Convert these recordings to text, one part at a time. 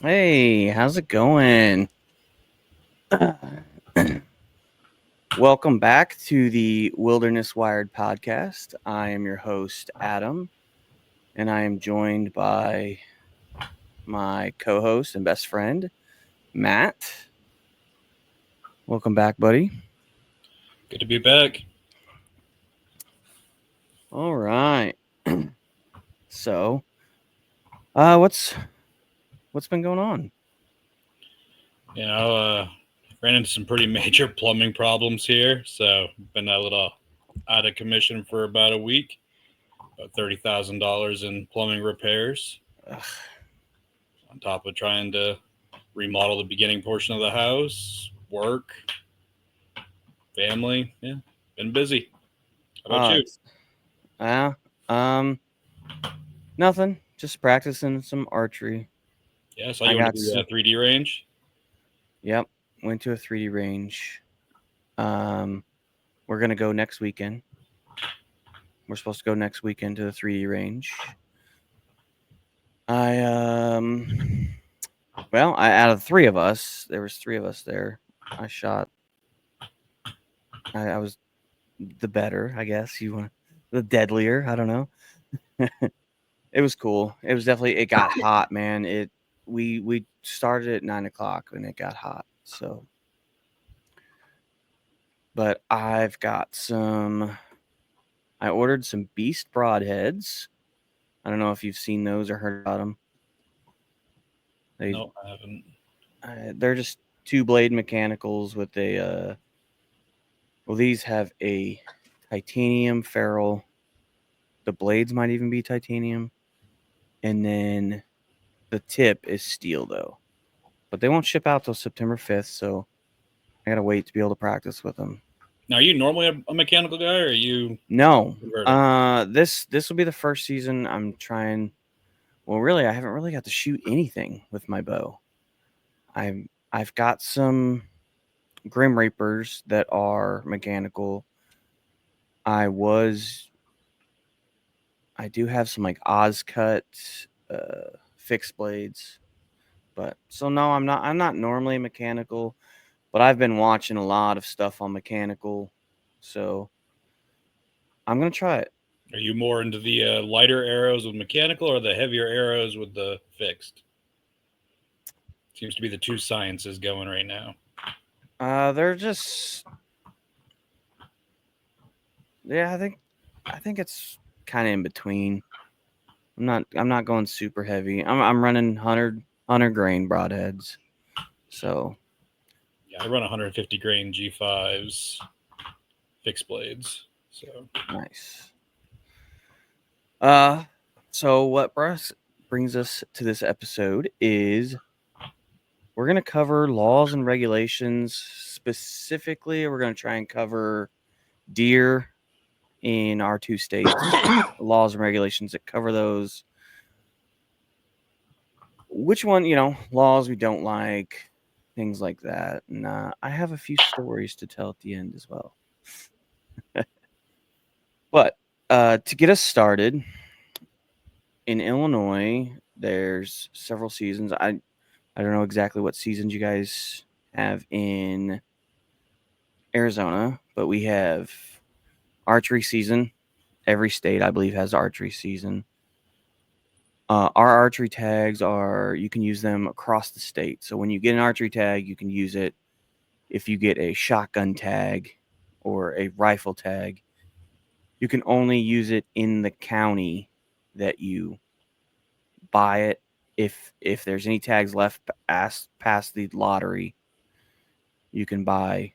Hey, how's it going? Welcome back to the Wilderness Wired podcast. I am your host, Adam, and I am joined by my co host and best friend, Matt. Welcome back, buddy. Good to be back. All right. So, what's been going on? Ran into some pretty major plumbing problems here, so been a little out of commission for about a week. About $30,000 in plumbing repairs, Ugh, on top of trying to remodel the beginning portion of the house, work, family. Yeah, been busy. How about you? it's, uh, um, nothing. Just practicing some archery. Yeah, I saw I you went got, to the 3D range. yep, went to a 3D range. Um, we're gonna go next weekend. We're supposed to go next weekend to the 3D range. Out of three of us, there was three of us there. I shot. I was the better, I guess. You want the deadlier? I don't know. It was cool. It was definitely. It got hot, man. We started at 9 o'clock and it got hot. So, but I've got some. I ordered some Beast broadheads. I don't know if you've seen those or heard about them. No, I haven't. They're just two blade mechanicals with these have a titanium ferrule. The blades might even be titanium, and then the tip is steel though. But they won't ship out till September 5th, so I gotta wait to be able to practice with them. Now, are you normally a mechanical guy, or are you No, converted? this will be the first season I'm trying. Well, really, I haven't really got to shoot anything with my bow. I've got some Grim Reapers that are mechanical. I was I do have some like Ozcut fixed blades, but so no, I'm not. I'm not normally mechanical, but I've been watching a lot of stuff on mechanical, so I'm gonna try it. Are you more into the lighter arrows with mechanical or the heavier arrows with the fixed? Seems to be the two sciences going right now. They're just yeah. I think it's kind of in between. I'm not going super heavy. I'm running 100 grain broadheads, so Yeah, I run 150 grain G5s, fixed blades. So nice. Uh, so what brings us to this episode is we're going to cover laws and regulations. Specifically, we're going to try and cover deer in our two states, laws and regulations that cover those. Which one, laws we don't like, things like that. And I have a few stories to tell at the end as well. But to get us started, in Illinois, there's several seasons. I don't know exactly what seasons you guys have in Arizona, but we have archery season. Every state, I believe, has archery season. Our archery tags you can use them across the state. So when you get an archery tag, you can use it if you get a shotgun tag or a rifle tag. You can only use it in the county that you buy it. If there's any tags left past the lottery, you can buy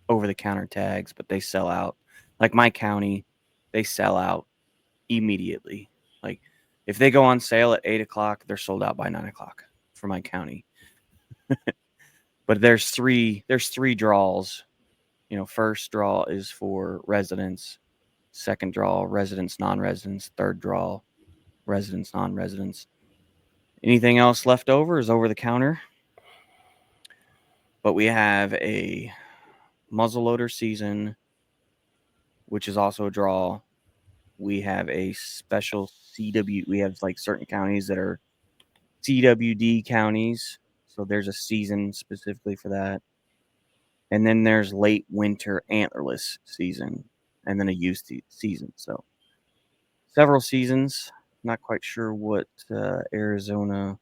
over the counter tags, but they sell out. Like my county, they sell out immediately. Like if they go on sale at 8 o'clock, they're sold out by 9 o'clock for my county. But there's three draws. First draw is for residents, second draw residents, non-residents, third draw residents, non-residents. Anything else left over is over the counter. But we have a muzzleloader season, which is also a draw. We have a special CW. We have like certain counties that are CWD counties. So there's a season specifically for that. And then there's late winter antlerless season, and then a youth season. So several seasons. Not quite sure what Arizona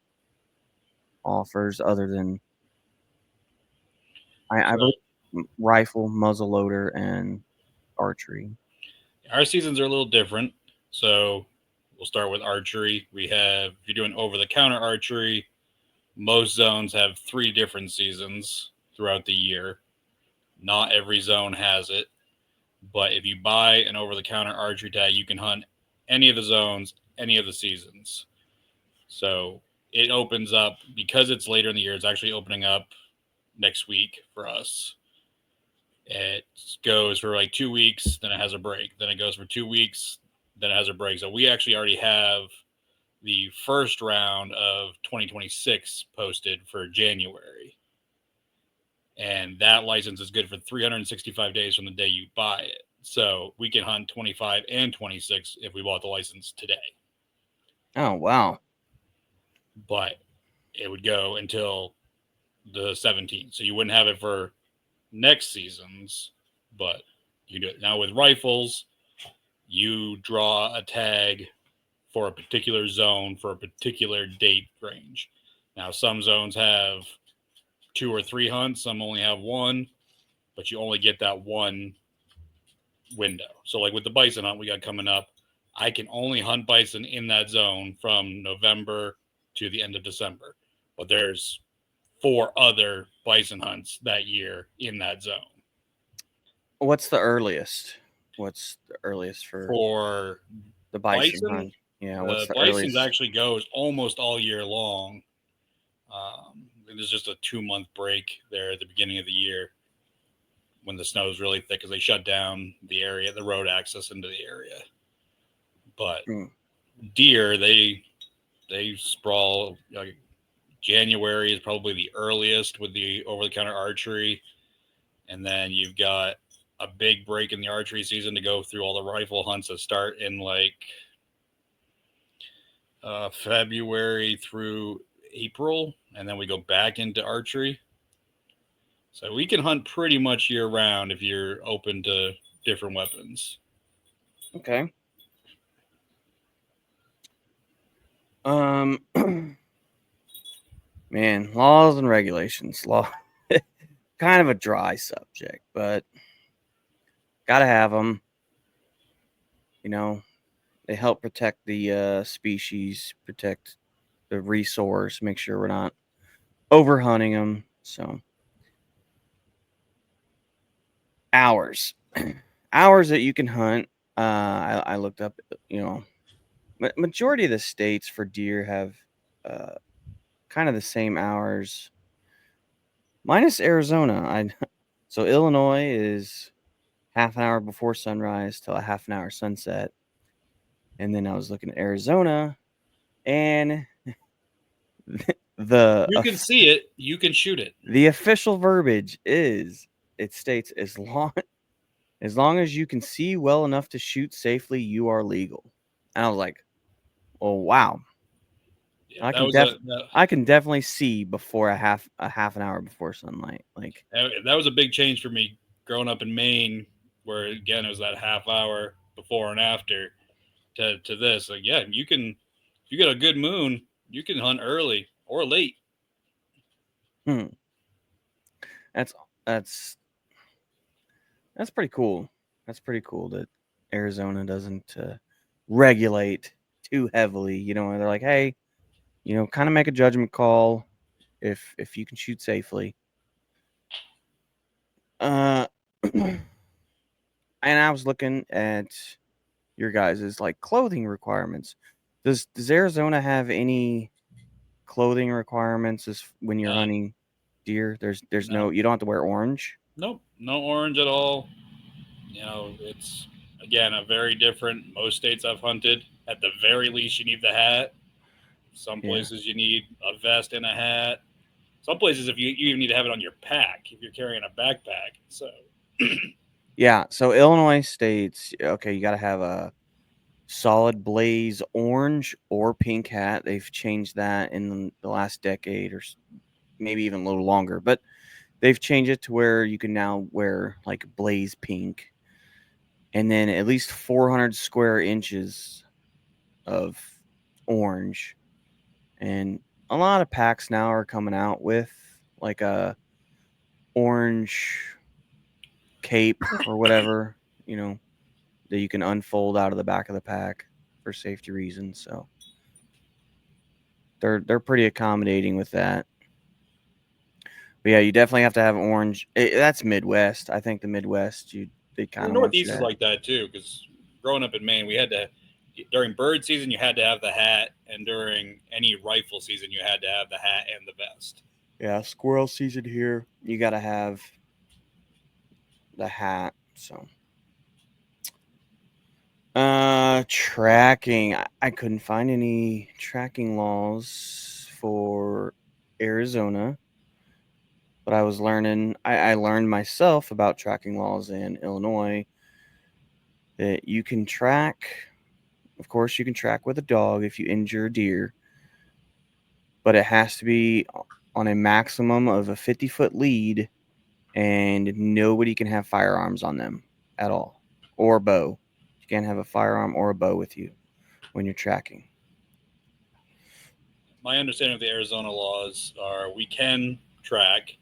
offers other than I So believe rifle, muzzleloader, and archery. our seasons are a little different. So we'll start with archery. We have, if you're doing over the counter archery, most zones have 3 different seasons throughout the year. Not every zone has it. But if you buy an over the counter archery tag, you can hunt any of the zones, any of the seasons. So it opens up, because it's later in the year, it's actually opening up next week for us. It goes for like 2 weeks, then it has a break. Then it goes for 2 weeks, then it has a break. So we actually already have the first round of 2026 posted for January. And that license is good for 365 days from the day you buy it. So we can hunt 25 and 26 if we bought the license today. Oh, wow. But it would go until the 17th. So you wouldn't have it for next seasons, but you do it. Now with rifles, you draw a tag for a particular zone for a particular date range. Now some zones have 2 or 3 hunts, some only have 1, but you only get that one window. So like with the bison hunt we got coming up, I can only hunt bison in that zone from November to the end of December. But there's 4 other bison hunts that year in that zone. What's the earliest? What's the earliest For the bison bison, hunt? Yeah, what's the bison's earliest? actually goes almost all year long. There's just a 2-month break there at the beginning of the year when the snow is really thick, because they shut down the area, the road access into the area. But deer, they sprawl. Like, January is probably the earliest with the over-the-counter archery, and then you've got a big break in the archery season to go through all the rifle hunts that start in like February through April, and then we go back into archery. So we can hunt pretty much year round if you're open to different weapons. Okay. Man, laws and regulations. Law, kind of a dry subject, but gotta have them. You know, they help protect the species, protect the resource, make sure we're not overhunting them. So hours, hours that you can hunt. I looked up. You know, majority of the states for deer have kind of the same hours, minus Arizona. So Illinois is half an hour before sunrise till a half an hour sunset, and then I was looking at Arizona, and You can see it, you can shoot it. The official verbiage is, it states, as long as you can see well enough to shoot safely, you are legal. And I was like, oh wow. Yeah, I can definitely see before a half an hour before sunlight. Like that was a big change for me growing up in Maine, where again it was that half hour before and after to this. Like, yeah, you can, if you get a good moon, you can hunt early or late. That's pretty cool. That's pretty cool that Arizona doesn't regulate too heavily. You know, they're like, hey, you know, kind of make a judgment call if you can shoot safely. And I was looking at your guys' like clothing requirements. Does Arizona have any clothing requirements as when you're hunting deer? There's no, you don't have to wear orange. Nope, no orange at all. You know, it's again a very different. Most states I've hunted, at the very least, you need the hat. Some places you need a vest and a hat. Some places, if you even need to have it on your pack if you're carrying a backpack. So yeah, so Illinois states, okay, you got to have a solid blaze orange or pink hat. They've changed that in the last decade or maybe even a little longer, but they've changed it to where you can now wear like blaze pink, and then at least 400 square inches of orange. And a lot of packs now are coming out with like a orange cape or whatever, that you can unfold out of the back of the pack for safety reasons. So they're pretty accommodating with that. But yeah, you definitely have to have orange. That's Midwest. I think the Midwest, they kind The of want you Northeast is to. like that too, because growing up in Maine, we had to during bird season you had to have the hat, and during any rifle season you had to have the hat and the vest. Yeah, squirrel season here. You got to have the hat. So, tracking. I couldn't find any tracking laws for Arizona, but I was learning. I learned myself about tracking laws in Illinois that you can track. Of course, you can track with a dog if you injure a deer, but it has to be on a maximum of a 50-foot lead, and nobody can have firearms on them at all, or a bow. You can't have a firearm or a bow with you when you're tracking. My understanding of the Arizona laws are we can track,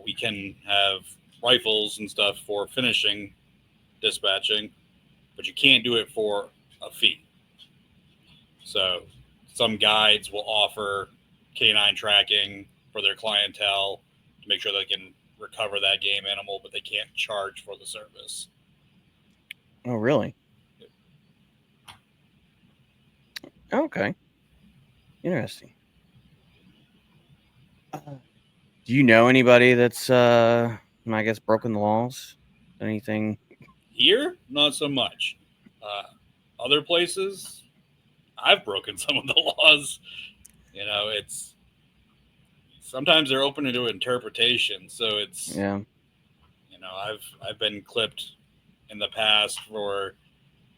we can have rifles and stuff for finishing dispatching, but you can't do it for a fee. So some guides will offer canine tracking for their clientele to make sure they can recover that game animal, but they can't charge for the service. Oh, really? Okay. Interesting. Do you know anybody that's, I guess, broken the laws? Anything? Here, not so much. Other places, I've broken some of the laws. It's sometimes they're open to interpretation. So it's Yeah. I've been clipped in the past for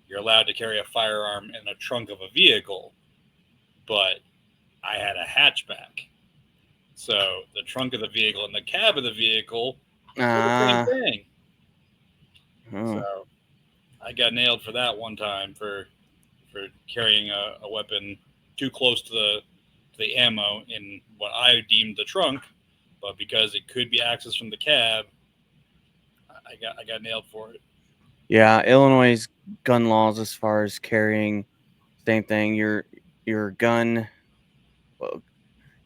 you're allowed to carry a firearm in the trunk of a vehicle, but I had a hatchback. So the trunk of the vehicle and the cab of the vehicle were the same thing. Oh. So I got nailed for that one time for carrying a weapon too close to the ammo in what I deemed the trunk, but because it could be accessed from the cab, I got nailed for it. Yeah, Illinois' gun laws as far as carrying, same thing. Your gun, well,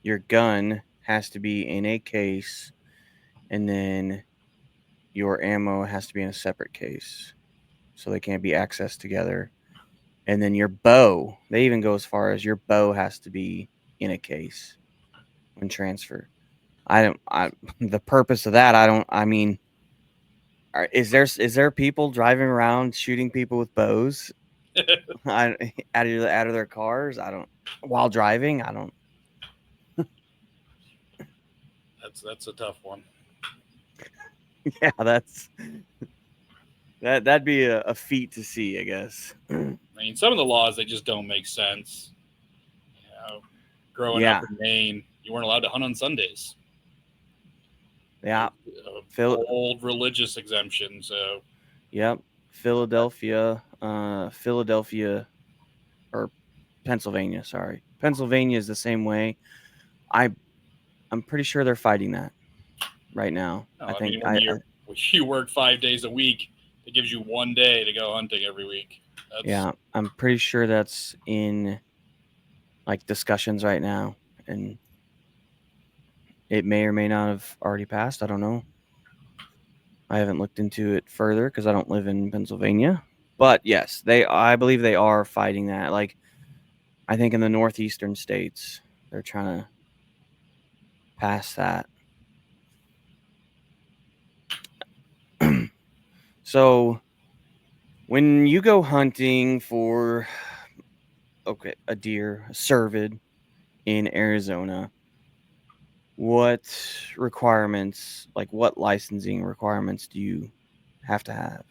your gun has to be in a case, and then your ammo has to be in a separate case, so they can't be accessed together. And then your bow, they even go as far as your bow has to be in a case when transferred. The purpose of that, I mean, is there people driving around shooting people with bows out of their cars? While driving. I don't. That's a tough one. Yeah, that'd be a feat to see, I guess. I mean, some of the laws they just don't make sense. Growing Yeah, up in Maine, you weren't allowed to hunt on Sundays. yeah. Old religious exemption. So, Yep. Philadelphia, or Pennsylvania. Sorry, Pennsylvania is the same way. I'm pretty sure they're fighting that right now. I mean, when you work 5 days a week, it gives you 1 day to go hunting every week. Yeah, I'm pretty sure that's in like discussions right now, and it may or may not have already passed. I don't know. I haven't looked into it further because I don't live in Pennsylvania. But yes, I believe they are fighting that. Like, I think in the northeastern states, they're trying to pass that. So, when you go hunting for a deer, a cervid in Arizona, what requirements, like what licensing requirements do you have to have?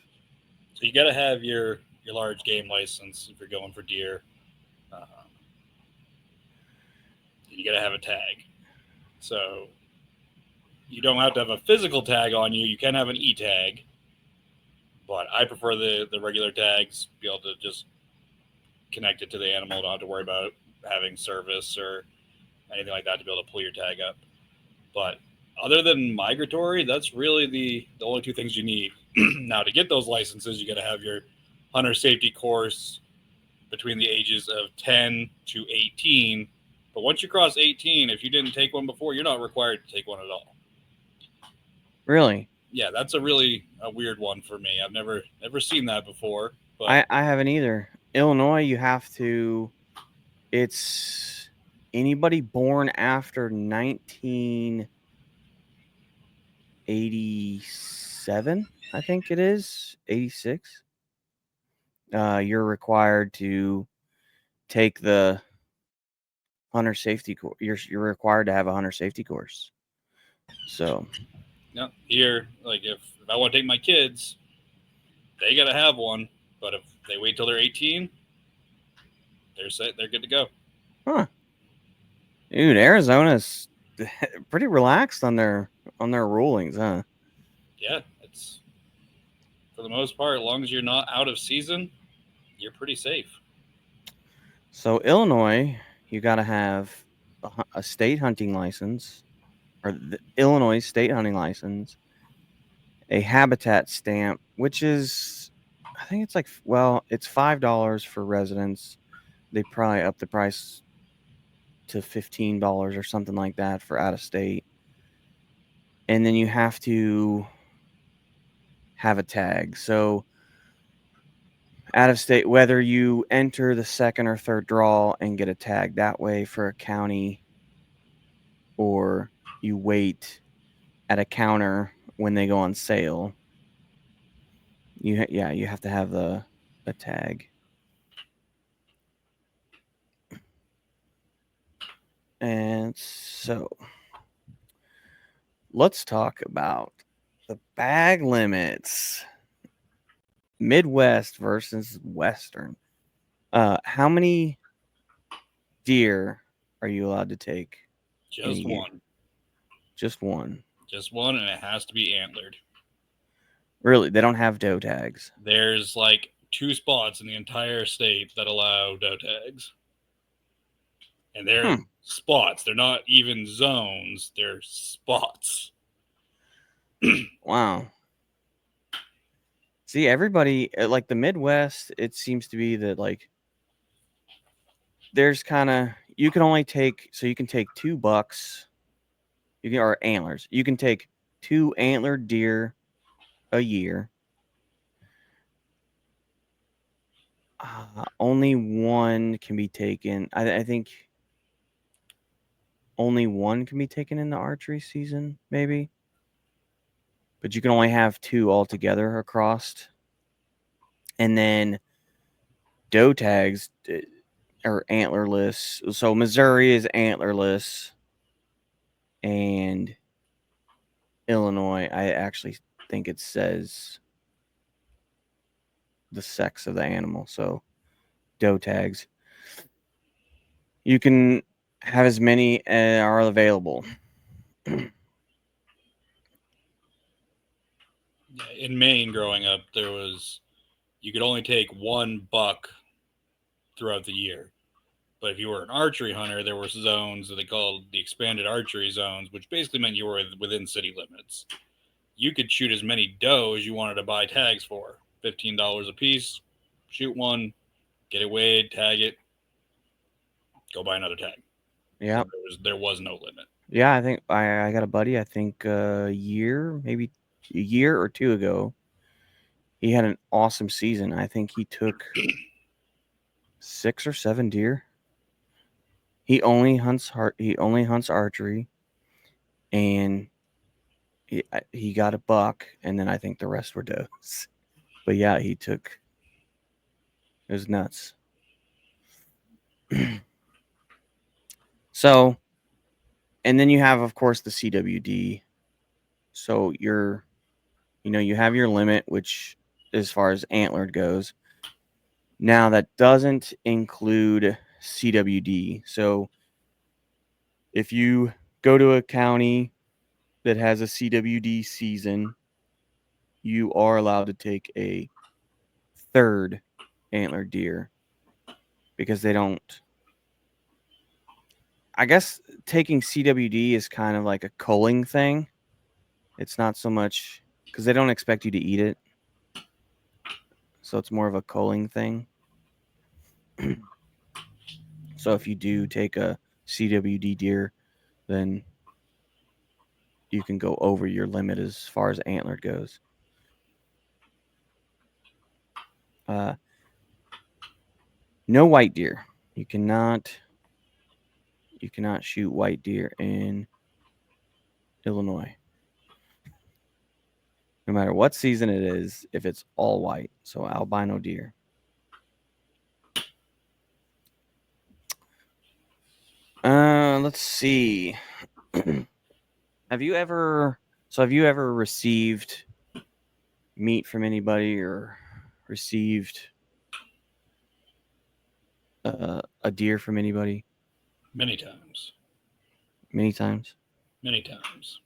So you got to have your large game license if you're going for deer. You got to have a tag. So you don't have to have a physical tag on you. You can have an e-tag, but I prefer the regular tags. Be able to just connect it to the animal. Don't have to worry about having service or anything like that to be able to pull your tag up. But other than migratory, that's really the only two things you need. Now, to get those licenses, you got to have your hunter safety course between the ages of 10 to 18. But once you cross 18, if you didn't take one before, you're not required to take one at all. Really? Yeah, that's a weird one for me. I've never seen that before. But I haven't either. Illinois, you have to. It's anybody born after 1987, I think it is, 86. You're required to take the hunter safety course. You're required to have a hunter safety course. So no, here, like if I want to take my kids, they got to have one. But if they wait till they're 18, they're set. They're good to go. huh. Dude, Arizona's pretty relaxed on their rulings, huh? Yeah, it's for the most part, as long as you're not out of season, you're pretty safe. So Illinois, you got to have a state hunting license, or the Illinois state hunting license, a habitat stamp, which is, I think it's like, well, it's $5 for residents. They probably up the price to $15 or something like that for out of state. And then you have to have a tag. So out of state, whether you enter the second or third draw and get a tag that way for a county, or you wait at a counter when they go on sale, you have to have a tag. And so let's talk about the bag limits. Midwest versus Western. How many deer are you allowed to take? Just one. Just one. Just one, and it has to be antlered. Really? They don't have doe tags? There's like 2 spots in the entire state that allow doe tags. And they're spots. They're not even zones. They're spots. Wow. See, everybody, like the Midwest, it seems to be that, like, there's kind of, you can only take, so you can take 2 bucks, or antlers. You can take 2 antlered deer a year. Only one can be taken. I think only one can be taken in the archery season, maybe. But you can only have 2 altogether across. And then doe tags are antlerless. So Missouri is antlerless, and Illinois, I actually think it says the sex of the animal. So doe tags. You can have as many as are available. In Maine, growing up, you could only take 1 buck throughout the year. But if you were an archery hunter, there were zones that they called the expanded archery zones, which basically meant you were within city limits. You could shoot as many doe as you wanted to buy tags for. $15 a piece, shoot one, get it weighed, tag it, go buy another tag. Yeah. There was no limit. Yeah, I think I got a buddy, I think maybe a year or 2 ago. He had an awesome season. I think he took 6 or 7 deer. He only hunts archery, and he got a buck, and then I think the rest were does. But yeah, it was nuts. So, and then you have, of course, the CWD. So you have your limit, which as far as antlered goes. Now, that doesn't include CWD. So if you go to a county that has a CWD season, you are allowed to take a third antler deer because they don't. I guess taking CWD is kind of like a culling thing. It's not so much because they don't expect you to eat it. So it's more of a culling thing. So if you do take a CWD deer, then you can go over your limit as far as antler goes. No white deer. You cannot shoot white deer in Illinois. No matter what season it is, if it's all white. So albino deer. Let's see. Have you ever received meat from anybody or received a deer from anybody? Many times. Many times. Many times.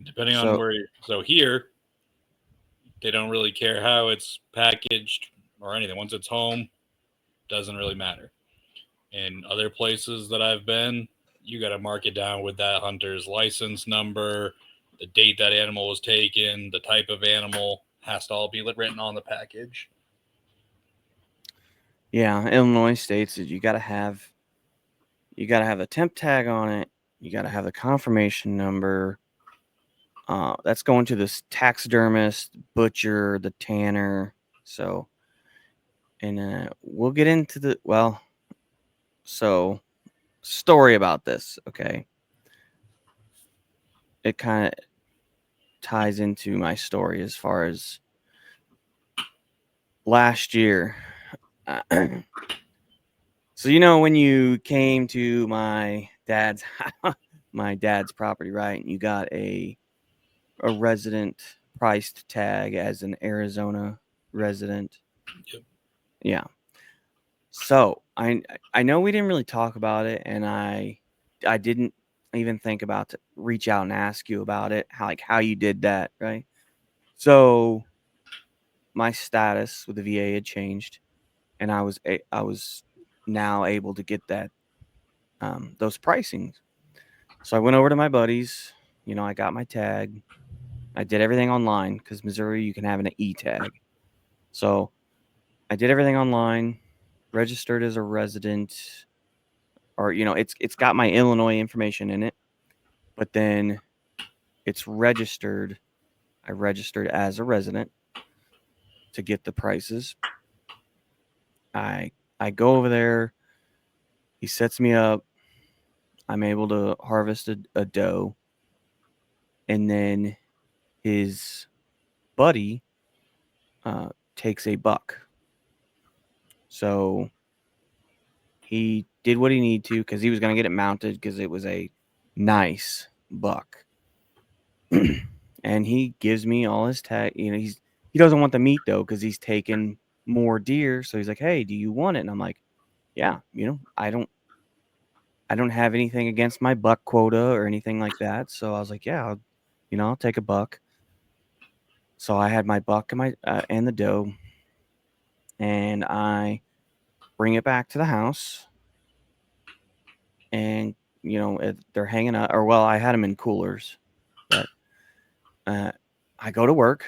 Depending on So where so here, they don't really care how it's packaged or anything. Once it's home, doesn't really matter. In other places that I've been, you got to mark it down with that hunter's license number, the date that animal was taken, the type of animal has to all be written on the package. yeah, Illinois states that you got to have a temp tag on it. You got to have the confirmation number. That's going to the taxidermist, butcher, the tanner. So, and we'll get into so story about this. Okay, it kind of ties into my story as far as last year. So when you came to my dad's property, right? And you got a resident priced tag as an Arizona resident. Yep. Yeah. So I know we didn't really talk about it, and I didn't even think about to reach out and ask you about it, how you did that, right? So my status with the VA had changed, and I was now able to get that those pricings. So I went over to my buddies. I got my tag. I did everything online because Missouri you can have an e-tag. So I did everything online, registered as a resident, or it's got my Illinois information in it, but then it's registered. I registered as a resident to get the prices. I go over there. He sets me up. I'm able to harvest a doe, and then his buddy takes a buck. So he did what he needed to because he was going to get it mounted because it was a nice buck. And he gives me all his tag. He doesn't want the meat though because he's taking more deer. So he's like, "Hey, do you want it?" And I'm like, "Yeah, I don't have anything against my buck quota or anything like that." So I was like, "Yeah, I'll take a buck." So I had my buck and the doe, and I bring it back to the house, and they're hanging up, or well, I had them in coolers, but I go to work,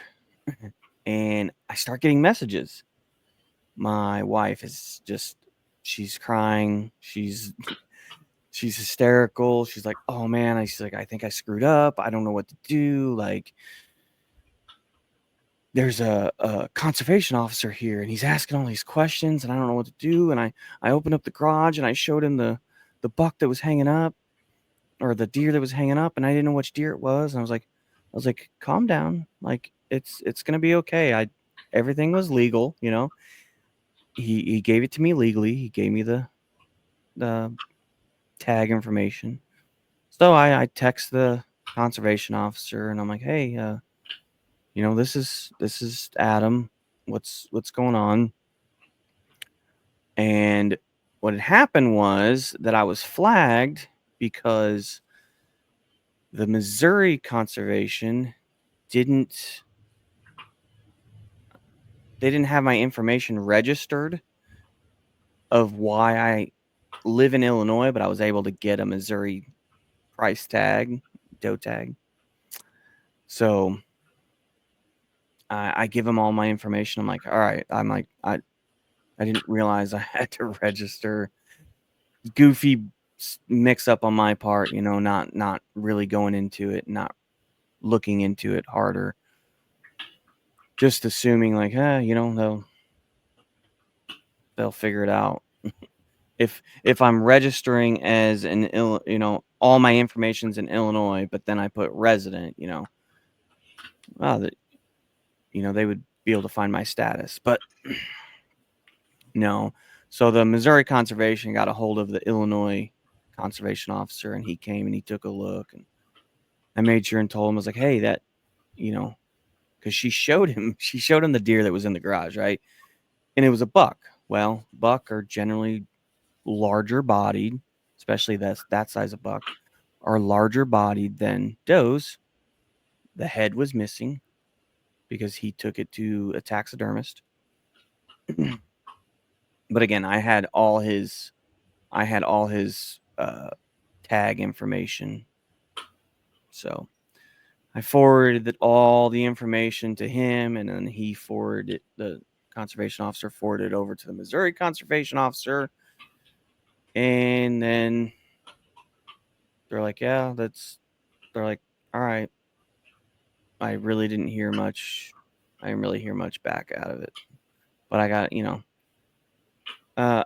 and I start getting messages. My wife is she's crying, she's hysterical. She's like, "Oh man," she's like, "I think I screwed up. I don't know what to do. Like, there's a conservation officer here, and he's asking all these questions, and I don't know what to do." And I opened up the garage, and I showed him the buck that was hanging up, or the deer that was hanging up, and I didn't know which deer it was. And I was like, "Calm down. Like, it's gonna be okay. Everything was legal. He gave it to me legally. He gave me the tag information. So I text the conservation officer, and I'm like, "Hey, this is Adam. What's going on?" And what had happened was that I was flagged because the Missouri Conservation didn't have my information registered of why I live in Illinois, but I was able to get a Missouri price tag, doe tag. So I give them all my information. I'm like, all right. I'm like, I didn't realize I had to register. Goofy mix up on my part, not really going into it, not looking into it harder. Just assuming like, they'll figure it out. If I'm registering as all my information's in Illinois, but then I put resident, well, they would be able to find my status. But no. So the Missouri Conservation got a hold of the Illinois conservation officer, and he came and he took a look, and I made sure and told him, I was like, hey, that, because she showed him the deer that was in the garage, right? And it was a buck. Well, buck are generally larger bodied, especially that size of buck, are larger bodied than does. The head was missing because he took it to a taxidermist. But again, I had all his tag information. So I forwarded all the information to him, and then he forwarded the conservation officer forwarded it over to the Missouri conservation officer. And then they're like, they're like, all right. I really didn't hear much. I didn't really hear much back out of it. But I got,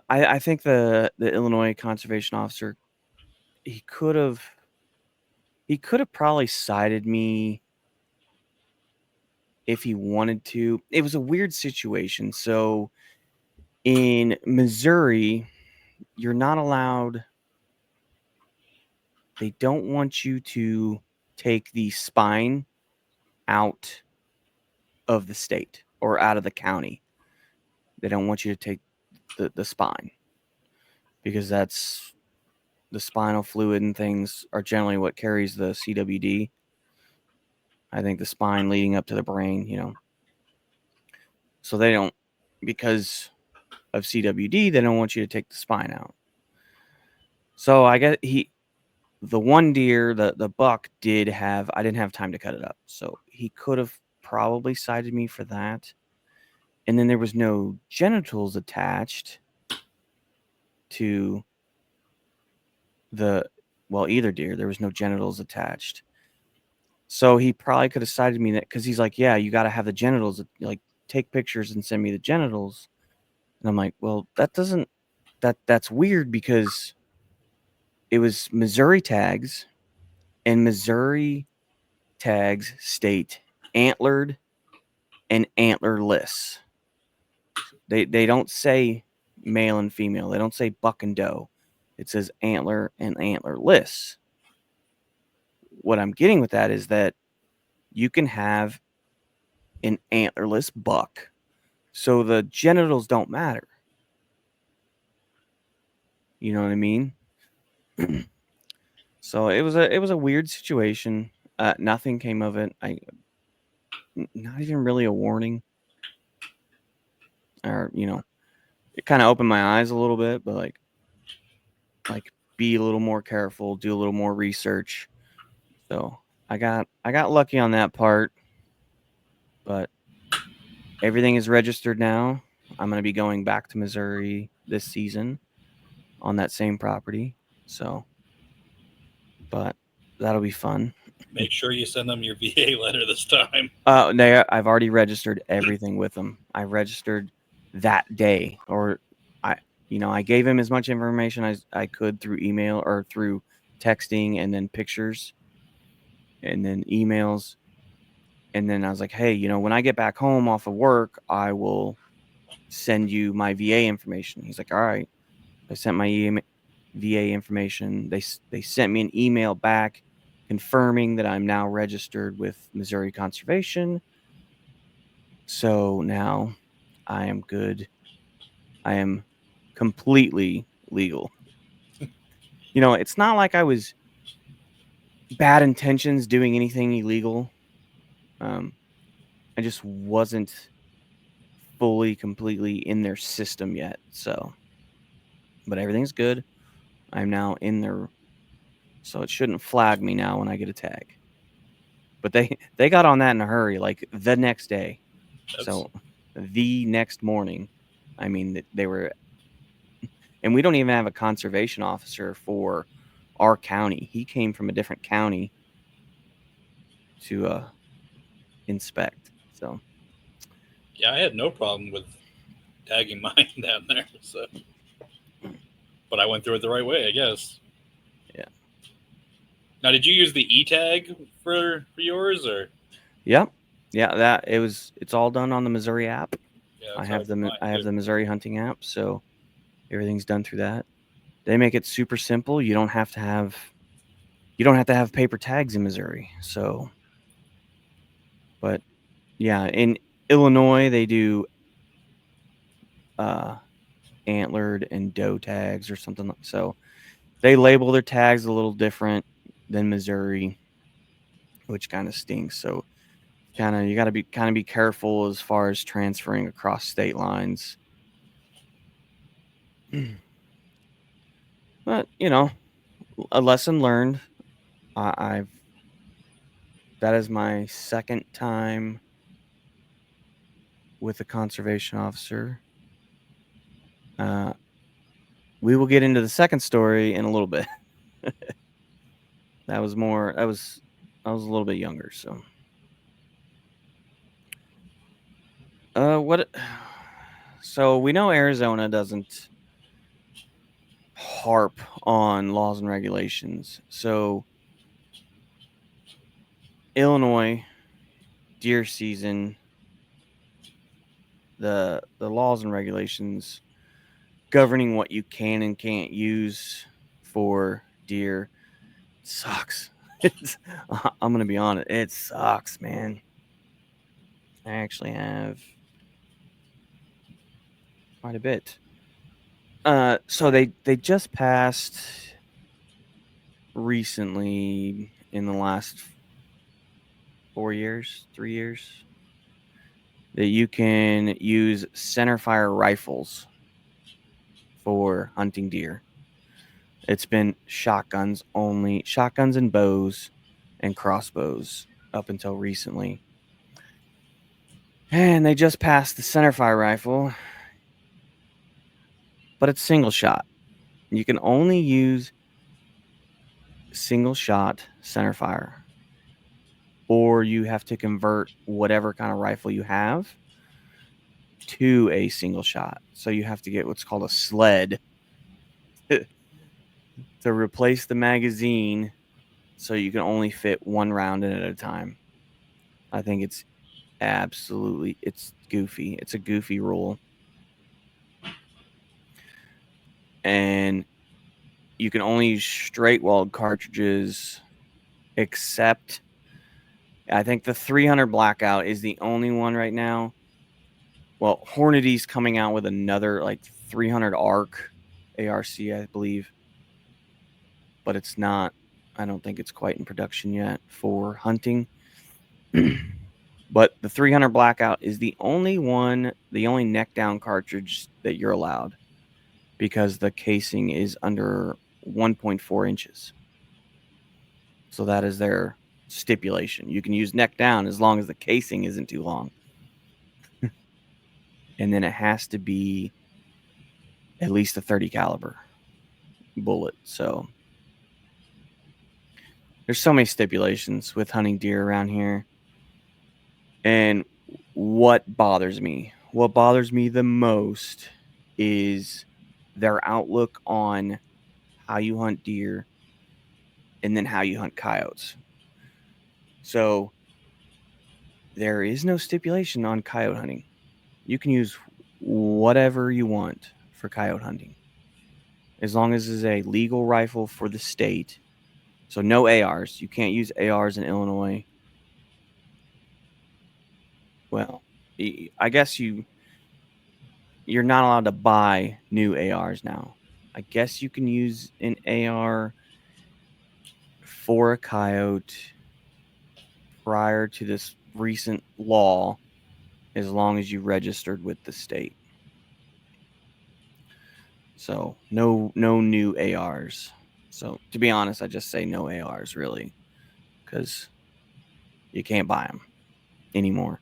I think the Illinois conservation officer, he could have probably cited me if he wanted to. It was a weird situation. So in Missouri, you're not allowed. They don't want you to take the spine out of the state or out of the county. They don't want you to take the spine, because that's the spinal fluid and things are generally what carries the CWD. I think the spine leading up to the brain, So they don't, because of CWD, they don't want you to take the spine out. So I guess the one deer, the buck I didn't have time to cut it up. So he could have probably cited me for that. And then there was no genitals attached to either deer. There was no genitals attached. So he probably could have cited me that, because he's like, yeah, you got to have the genitals, like take pictures and send me the genitals. And I'm like, well, that's weird, because it was Missouri tags, and Missouri tags state antlered and antlerless. They don't say male and female. They don't say buck and doe. It says antler and antlerless. What I'm getting with that is that you can have an antlerless buck, so the genitals don't matter. You know what I mean? So it was a weird situation. Nothing came of it. Not even really a warning, or it kind of opened my eyes a little bit, but like be a little more careful, do a little more research. So I got lucky on that part, but everything is registered now. I'm going to be going back to Missouri this season on that same property. So, but that'll be fun. Make sure you send them your VA letter this time. I've already registered everything with them. I registered that day, or I gave him as much information as I could through email or through texting, and then pictures, and then emails. And then I was like, hey, when I get back home off of work, I will send you my VA information. He's like, all right. I sent my VA information. They sent me an email back confirming that I'm now registered with Missouri Conservation. So now I am good. I am completely legal. It's not like I was bad intentions doing anything illegal. I just wasn't fully, completely in their system yet. So, but everything's good. I'm now in there, so it shouldn't flag me now when I get a tag. But they got on that in a hurry, like the next day. So the next morning, I mean, they were, and we don't even have a conservation officer for our county. He came from a different county to inspect. So Yeah, I had no problem with tagging mine down there. So, but I went through it the right way, I guess. yeah. Now, did you use the e tag for yours, or? Yeah, that it's all done on the Missouri app. Yeah, I that's how have I did mine, too. the Missouri hunting app, so everything's done through that. They make it super simple. You don't have to have paper tags in Missouri. So, but yeah, in Illinois they do antlered and doe tags or something like so. They label their tags a little different than Missouri, which kind of stinks. So, you got to be careful as far as transferring across state lines. But a lesson learned. I've that is my second time with a conservation officer. We will get into the second story in a little bit. That was more. I was a little bit younger, so. What? So we know Arizona doesn't harp on laws and regulations. So Illinois deer season, the laws and regulations governing what you can and can't use for deer sucks. I'm gonna be honest, it sucks, man. I actually have quite a bit. So they just passed recently in the last 3 years, that you can use centerfire rifles for hunting deer. It's been shotguns only, shotguns and bows and crossbows up until recently. And they just passed the centerfire rifle, but it's single shot. You can only use single shot centerfire, or you have to convert whatever kind of rifle you have to a single shot. So you have to get what's called a sled to replace the magazine, so you can only fit one round in at a time. I think it's goofy. It's a goofy rule. And you can only use straight walled cartridges, except I think the 300 Blackout is the only one right now. Well, Hornady's coming out with another like 300 ARC, I believe. But it's not, I don't think it's quite in production yet for hunting. But the 300 Blackout is the only neck down cartridge that you're allowed, because the casing is under 1.4 inches. So that is their stipulation. You can use neck down as long as the casing isn't too long. And then it has to be at least a 30 caliber bullet. So there's so many stipulations with hunting deer around here. And what bothers me the most is their outlook on how you hunt deer and then how you hunt coyotes. So there is no stipulation on coyote hunting. You can use whatever you want for coyote hunting, as long as it's a legal rifle for the state. So no ARs. You can't use ARs in Illinois. Well, I guess you're not allowed to buy new ARs now. I guess you can use an AR for a coyote prior to this recent law as long as you registered with the state. So no new ARs. So to be honest, I just say no ARs really, because you can't buy them anymore.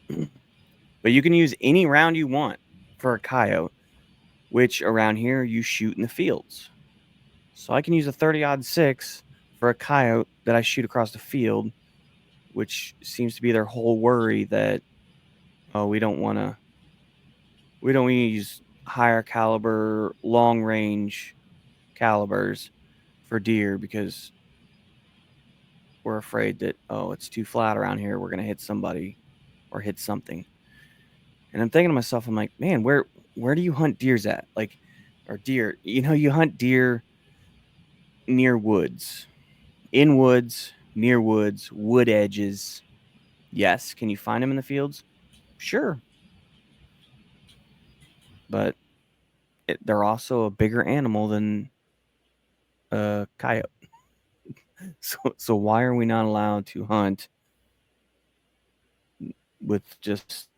But you can use any round you want for a coyote, which around here you shoot in the fields. So I can use a 30-06 for a coyote that I shoot across the field, which seems to be their whole worry that, oh, we don't want to use higher caliber, long range calibers for deer because we're afraid that, oh, it's too flat around here, we're going to hit somebody or hit something. And I'm thinking to myself, I'm like, man, where do you hunt deers at? Like, or deer, you hunt deer near woods, in woods, near woods, wood edges. Yes. Can you find them in the fields? Sure. But they're also a bigger animal than a coyote. So why are we not allowed to hunt with just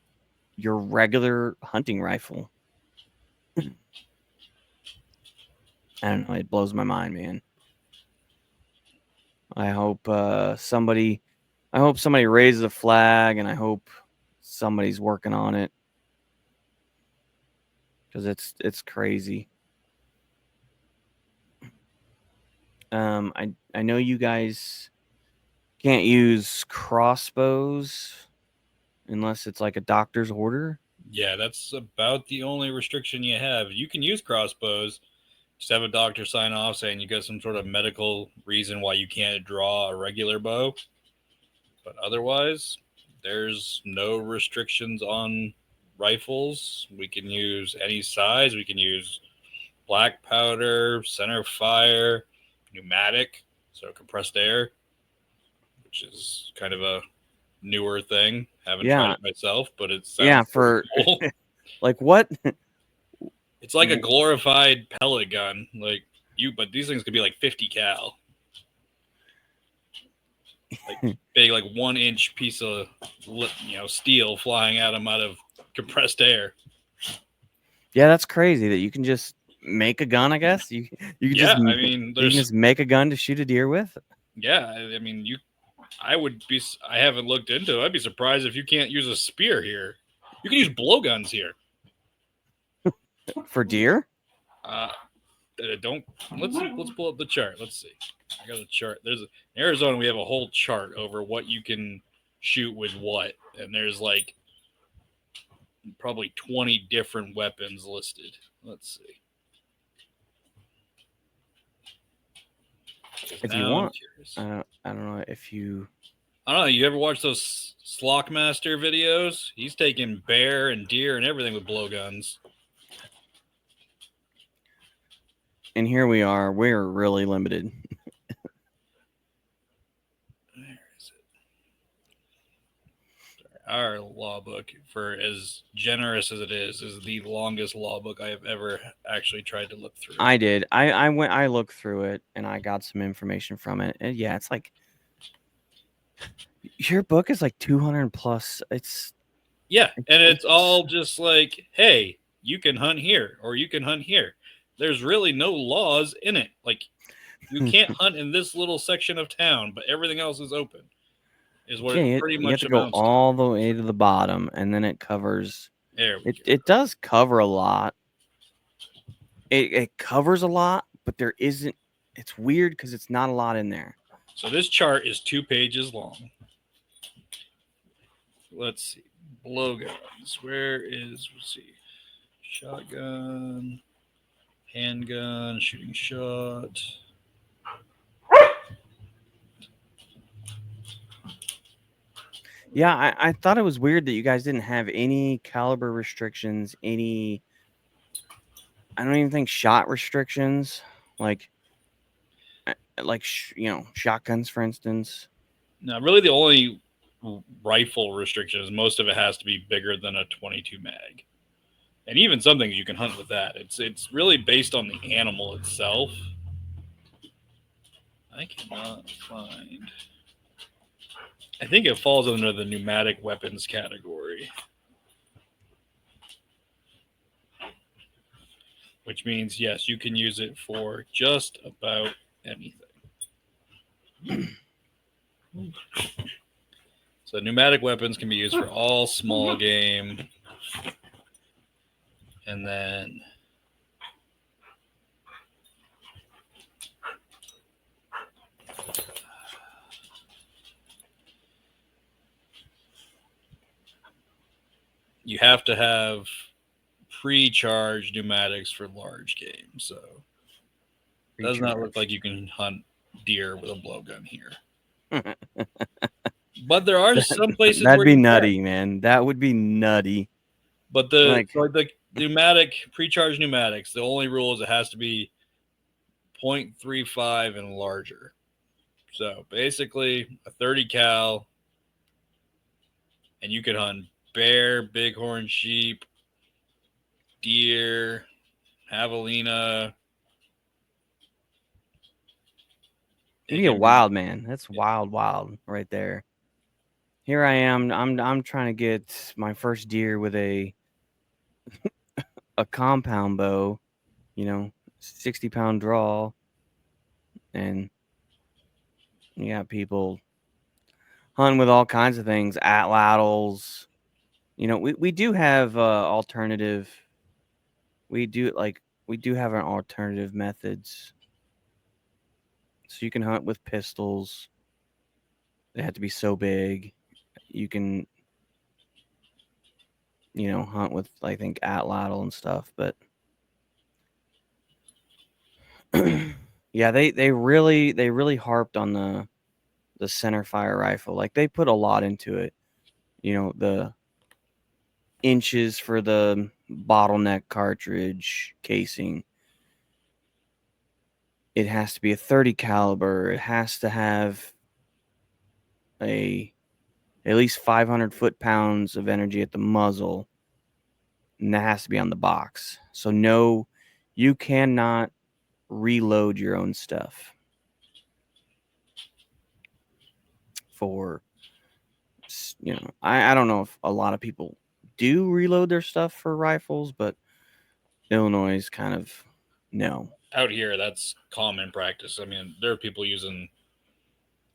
your regular hunting rifle? I don't know. It blows my mind, man. I hope somebody raises a flag, and I hope somebody's working on it because it's crazy. I know you guys can't use crossbows unless it's like a doctor's order. Yeah, that's about the only restriction you have. You can use crossbows, just have a doctor sign off saying you got some sort of medical reason why you can't draw a regular bow. But otherwise, there's no restrictions on rifles. We can use any size. We can use black powder, center fire, pneumatic, so compressed air, which is kind of a newer thing. Haven't tried it myself, but it sounds for cool. like what? It's like a glorified pellet gun, but these things could be like 50 cal. Like big, like 1 inch piece of steel flying at them out of compressed air. Yeah, that's crazy that you can just make a gun. I guess you can just you can just make a gun to shoot a deer with. Yeah, I mean I haven't looked into it. I'd be surprised if you can't use a spear here. You can use blowguns here for deer. Let's pull up the chart. Let's see. I got a chart. In Arizona, we have a whole chart over what you can shoot with what, and there's like probably 20 different weapons listed. Let's see. If you want, I don't know if you. I don't know. You ever watch those Slockmaster videos? He's taking bear and deer and everything with blowguns. And here we are. We're really limited. Where is it? Our law book, for as generous as it is the longest law book I have ever actually tried to look through. I did. I looked through it and I got some information from it. And yeah, it's like your book is like 200 plus. And it's all just like, hey, you can hunt here or you can hunt here. There's really no laws in it. Like, you can't hunt in this little section of town, but everything else is open. Is what it pretty much you have to go all the way to the bottom, and then it covers. It does cover a lot. It covers a lot, but there isn't. It's weird because it's not a lot in there. So this chart is 2 pages long. Let's see. Blowguns. Let's see. Shotgun, handgun, shooting shot. Yeah, I thought it was weird that you guys didn't have any caliber restrictions, I don't even think shot restrictions, like shotguns, for instance. No, really the only rifle restriction is most of it has to be bigger than a 22 mag. And even some things you can hunt with that. It's really based on the animal itself. I cannot find. I think it falls under the pneumatic weapons category, which means yes, you can use it for just about anything. So pneumatic weapons can be used for all small game, and then you have to have pre-charged pneumatics for large game. So it does not look like you can hunt deer with a blowgun here. But there are some places That'd where be you nutty, can. man. That would be nutty. But Like, the pneumatic pre-charged pneumatics, the only rule is it has to be 0.35 and larger. So basically a 30 cal, and you could hunt bear, bighorn sheep, deer, javelina. you'd be a wild man. That's wild right there. Here I am. I'm trying to get my first deer with a compound bow, 60-pound draw, and you got people hunting with all kinds of things, atlatls. We do have alternative. We do have our alternative methods. So you can hunt with pistols. They have to be so big. You can, hunt with, I think, atlatl and stuff. But yeah, they really harped on the center fire rifle. Like, they put a lot into it. The inches for the bottleneck cartridge casing. It has to be a 30 caliber. It has to have at least 500 foot-pounds of energy at the muzzle, and that has to be on the box. So no, you cannot reload your own stuff for, I don't know if a lot of people do reload their stuff for rifles, but Illinois is kind of no. Out here, that's common practice. I mean, there are people using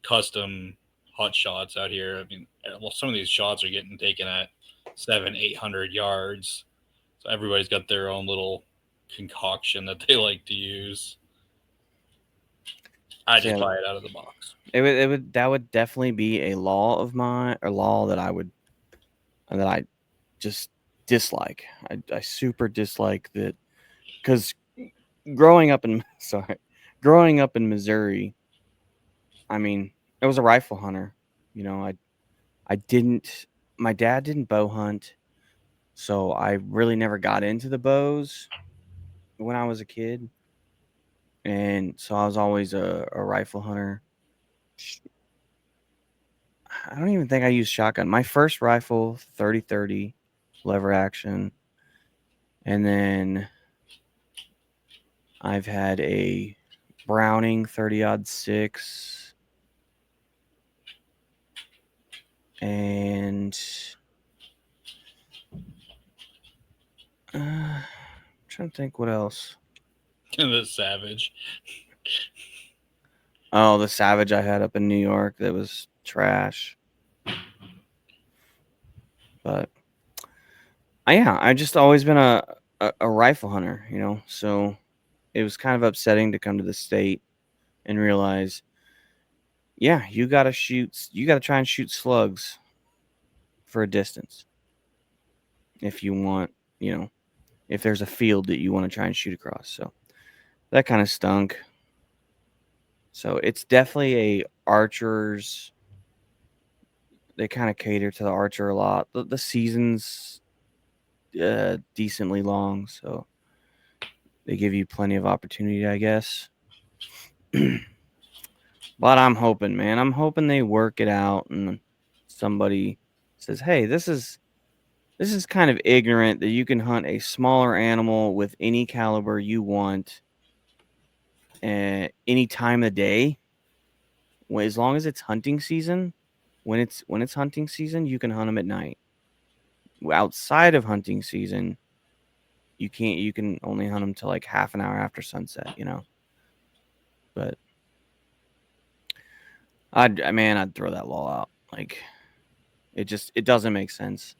custom hot shots out here. I mean, well, some of these shots are getting taken at 700-800 yards. So everybody's got their own little concoction that they like to use. I just buy it out of the box. That would definitely be a law of mine, or law that I just dislike. I super dislike that, because growing up in Missouri, I mean, I was a rifle hunter. My dad didn't bow hunt, so I really never got into the bows when I was a kid. And so I was always a rifle hunter. I don't even think I used shotgun. My first rifle, 30-30 lever action. And then I've had a Browning 30-06. And I'm trying to think what else. The Savage. Oh, the Savage I had up in New York that was trash. But I just always been a rifle hunter, so it was kind of upsetting to come to the state and realize, yeah, you got to try and shoot slugs for a distance if you want, if there's a field that you want to try and shoot across. So that kind of stunk. So it's definitely a archer's. They kind of cater to the archer a lot. The season's decently long, so they give you plenty of opportunity, I guess. But I'm hoping, man. They work it out and somebody says, hey, this is this is kind of ignorant that you can hunt a smaller animal with any caliber you want any time of day. Well, as long as it's hunting season, when it's hunting season, you can hunt them at night. Outside of hunting season, you can't. You can only hunt them till like half an hour after sunset. But I'd throw that law out. Like it doesn't make sense.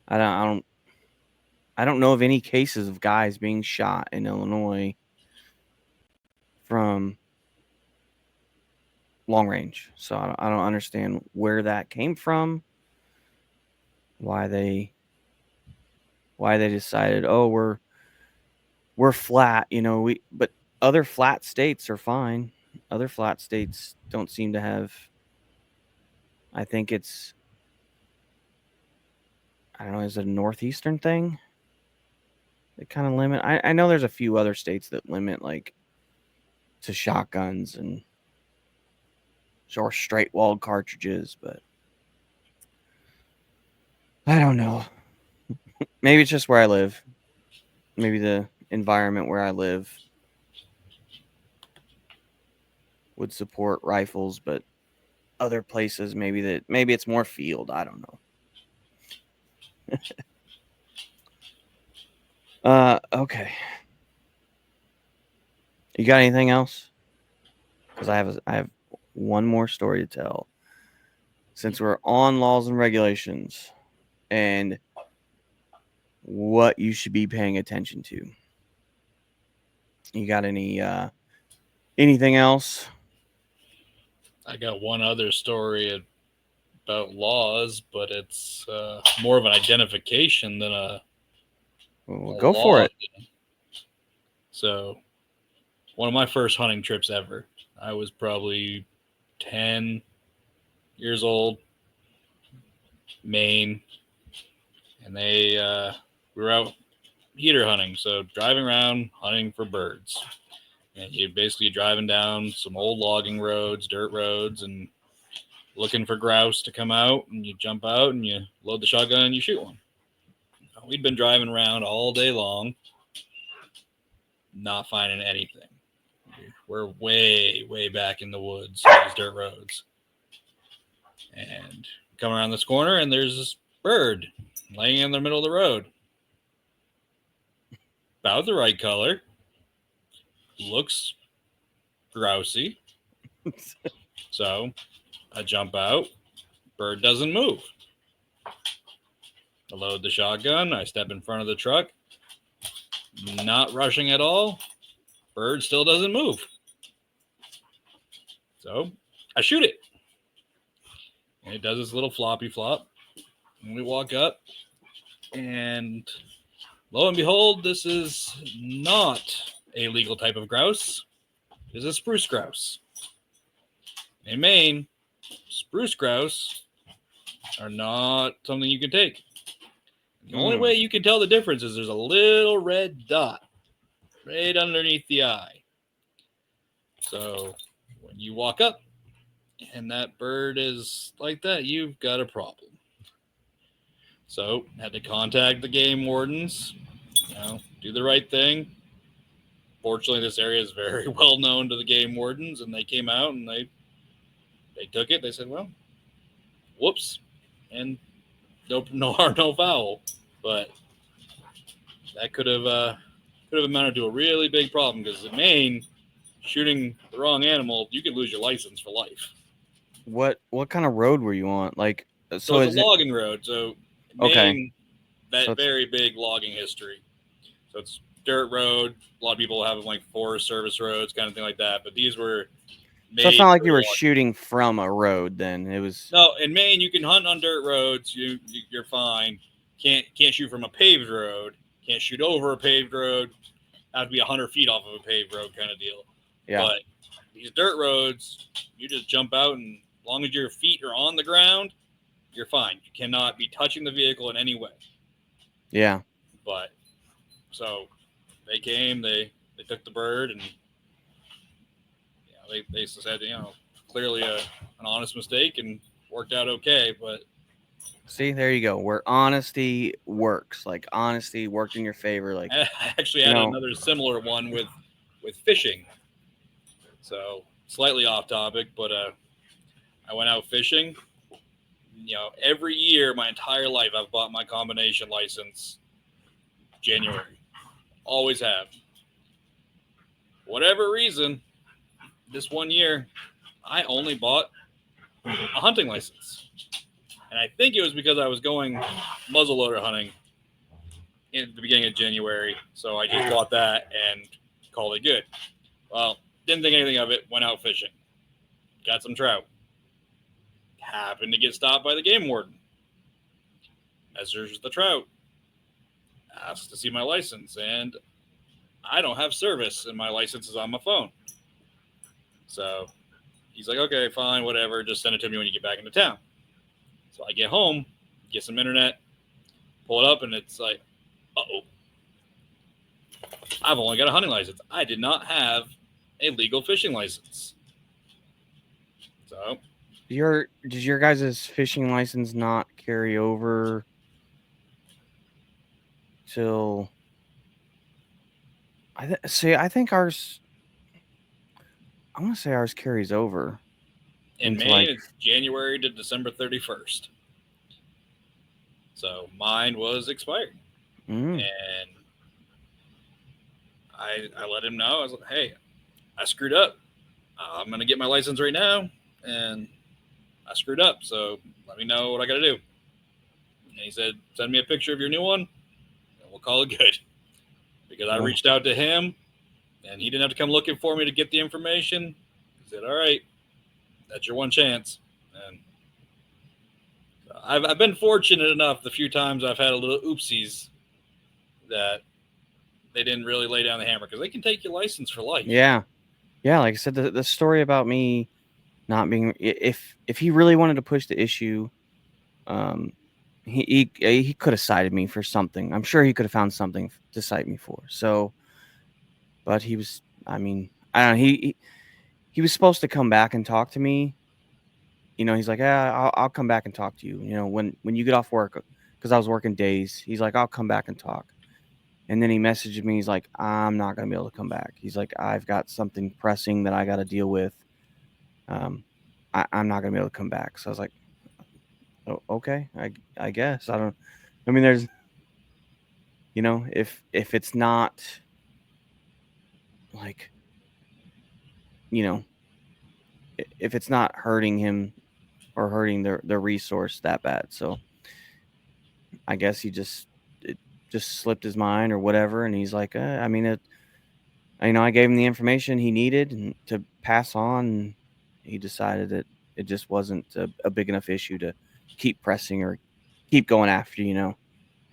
I don't know of any cases of guys being shot in Illinois from long range. So I don't understand where that came from. Why they decided, oh, we're flat, but other flat states are fine. Other flat states don't seem to have. I think it's, I don't know, is it a northeastern thing? They kind of limit. I know there's a few other states that limit like to shotguns or straight walled cartridges, but I don't know. Maybe it's just where I live. Maybe the environment where I live would support rifles, but other places maybe it's more field. I don't know. Okay. You got anything else? Because I have one more story to tell. Since we're on laws and regulations and what you should be paying attention to. You got anything else? I got one other story about laws, but it's more of an identification than a Go law. for it. So, one of my first hunting trips ever, I was probably 10 years old, Maine, and we were out heater hunting, so driving around hunting for birds. And you're basically driving down some old logging roads, dirt roads, and looking for grouse to come out, and you jump out and you load the shotgun and you shoot one. We'd been driving around all day long, not finding anything. We're way, way back in the woods, these dirt roads. And come around this corner, and there's this bird laying in the middle of the road. About the right color. Looks grousey. So I jump out. Bird doesn't move. I load the shotgun. I step in front of the truck. Not rushing at all. Bird still doesn't move. So I shoot it. And it does this little floppy flop. And we walk up. And lo and behold, this is not a legal type of grouse. It is a spruce grouse. In Maine, spruce grouse are not something you can take. The only way you can tell the difference is there's a little red dot right underneath the eye. So when you walk up and that bird is like that, you've got a problem. So had to contact the game wardens, do the right thing. Fortunately, this area is very well known to the game wardens, and they came out and they took it. They said, well, whoops, and no harm, no foul. But that could have amounted to a really big problem, because in Maine, shooting the wrong animal, you could lose your license for life. What kind of road were you on? Like, so it's a logging road. So Maine, okay, very big logging history. So it's dirt road. A lot of people have like Forest Service roads, kind of thing like that. But these were made. So it's not like you were shooting from a road. Then it was. No, in Maine you can hunt on dirt roads. You're fine. Can't shoot from a paved road. Can't shoot over a paved road. Have to be 100 feet off of a paved road, kind of deal. Yeah. But these dirt roads, you just jump out, and as long as your feet are on the ground, you're fine. You cannot be touching the vehicle in any way. Yeah. But so they came, they took the bird, and they said, clearly an honest mistake, and worked out okay. But See, there you go. Where honesty works, like honesty worked in your favor. Like, I actually you had know, another similar one with fishing. So slightly off topic, but I went out fishing. Every year, my entire life, I've bought my combination license January. Always have. Whatever reason, this one year, I only bought a hunting license. And I think it was because I was going muzzleloader hunting in the beginning of January. So I just bought that and called it good. Well, didn't think anything of it. Went out fishing. Got some trout. Happened to get stopped by the game warden. Measures the trout. Asked to see my license. And I don't have service, and my license is on my phone. So he's like, okay, fine, whatever. Just send it to me when you get back into town. So I get home, get some internet, pull it up, and it's like, uh-oh. I've only got a hunting license. I did not have a legal fishing license. So does your guys' fishing license not carry over till? I think ours. I want to say ours carries over in into Maine, like. it's January to December 31st. So mine was expired. Mm, And I let him know. I was like, hey, I screwed up. I'm going to get my license right now. And I screwed up. So let me know what I got to do. And he said, send me a picture of your new one, and we'll call it good. Because I reached out to him, and he didn't have to come looking for me to get the information. He said, all right, that's your one chance. And I've been fortunate enough the few times I've had a little oopsies that they didn't really lay down the hammer, because they can take your license for life. yeah, like I said, the story about me not being, if he really wanted to push the issue, he could have cited me for something. I'm sure he could have found something to cite me for. So, but he was, I mean, I don't know. He was supposed to come back and talk to me. He's like, yeah, I'll come back and talk to you. When you get off work, because I was working days. He's like, I'll come back and talk. And then he messaged me. He's like, I'm not gonna be able to come back. He's like, I've got something pressing that I got to deal with. I'm not gonna be able to come back. So I was like, oh, okay, I guess. I don't. I mean, there's, if it's not like, if it's not hurting him or hurting the resource that bad, so I guess it just slipped his mind or whatever, and he's like, I mean, I gave him the information he needed and to pass on, and he decided that it just wasn't a big enough issue to keep pressing or keep going after.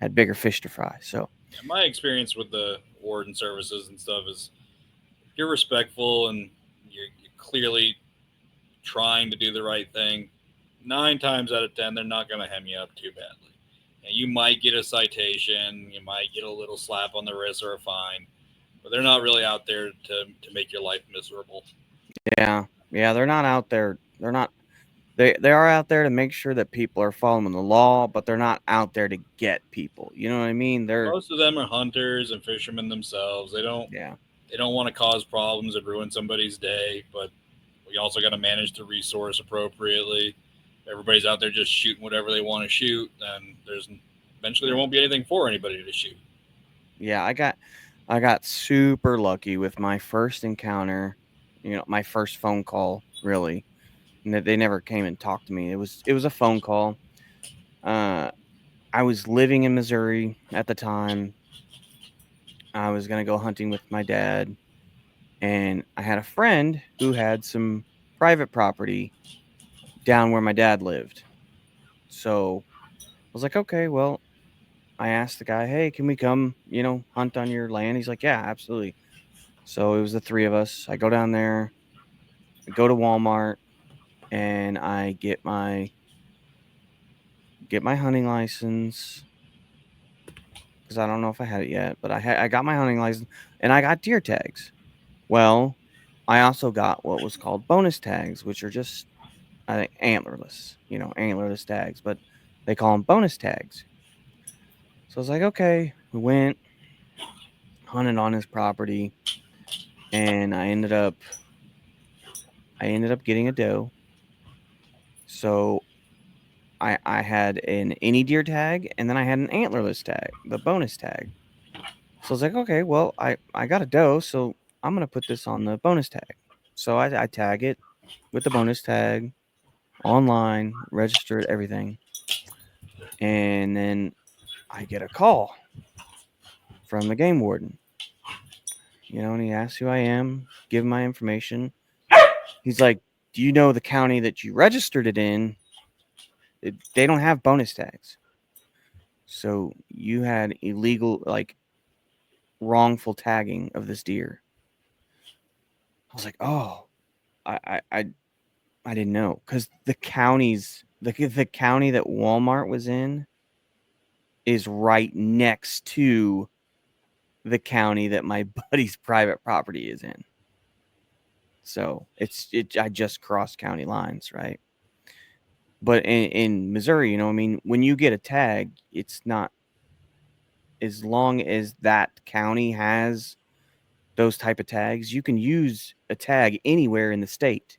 Had bigger fish to fry. So My experience with the warden services and stuff is, if you're respectful and you're clearly trying to do the right thing, 9 times out of 10, they're not going to hem you up too badly. And you might get a citation, you might get a little slap on the wrist or a fine, but they're not really out there to make your life miserable. yeah, they're not out there. They're not. They are out there to make sure that people are following the law, but they're not out there to get people. You know what I mean? They're Most of them are hunters and fishermen themselves. yeah. They don't want to cause problems and ruin somebody's day, but we also got to manage the resource appropriately. Everybody's out there just shooting whatever they want to shoot, and eventually there won't be anything for anybody to shoot. Yeah, I got super lucky with my first encounter, my first phone call, really. And they never came and talked to me. It was a phone call. I was living in Missouri at the time. I was going to go hunting with my dad, and I had a friend who had some private property down where my dad lived. So I was like, okay, well, I asked the guy, hey, can we come, hunt on your land? He's like, yeah, absolutely. So it was the three of us. I go down there, I go to Walmart, and I get my hunting license, because I don't know if I had it yet, but I got my hunting license and I got deer tags. Well, I also got what was called bonus tags, which are just, I think, antlerless tags. But They call them bonus tags. So I was like, okay. We went, hunted on his property, and I ended up getting a doe. So I had an any deer tag, and then I had an antlerless tag, the bonus tag. So I was like, okay, well, I got a doe, so I'm gonna put this on the bonus tag. So I tag it with the bonus tag online, registered everything, and then I get a call from the game warden. And he asks who I am, give him my information. He's like, "Do you know the county that you registered it in? They don't have bonus tags, so you had illegal, like wrongful tagging of this deer." I was like, "Oh, I didn't know because the county that Walmart was in is right next to the county that my buddy's private property is in. So I just crossed county lines, right? But in Missouri, I mean, when you get a tag, it's not as long as that county has those type of tags, you can use a tag anywhere in the state.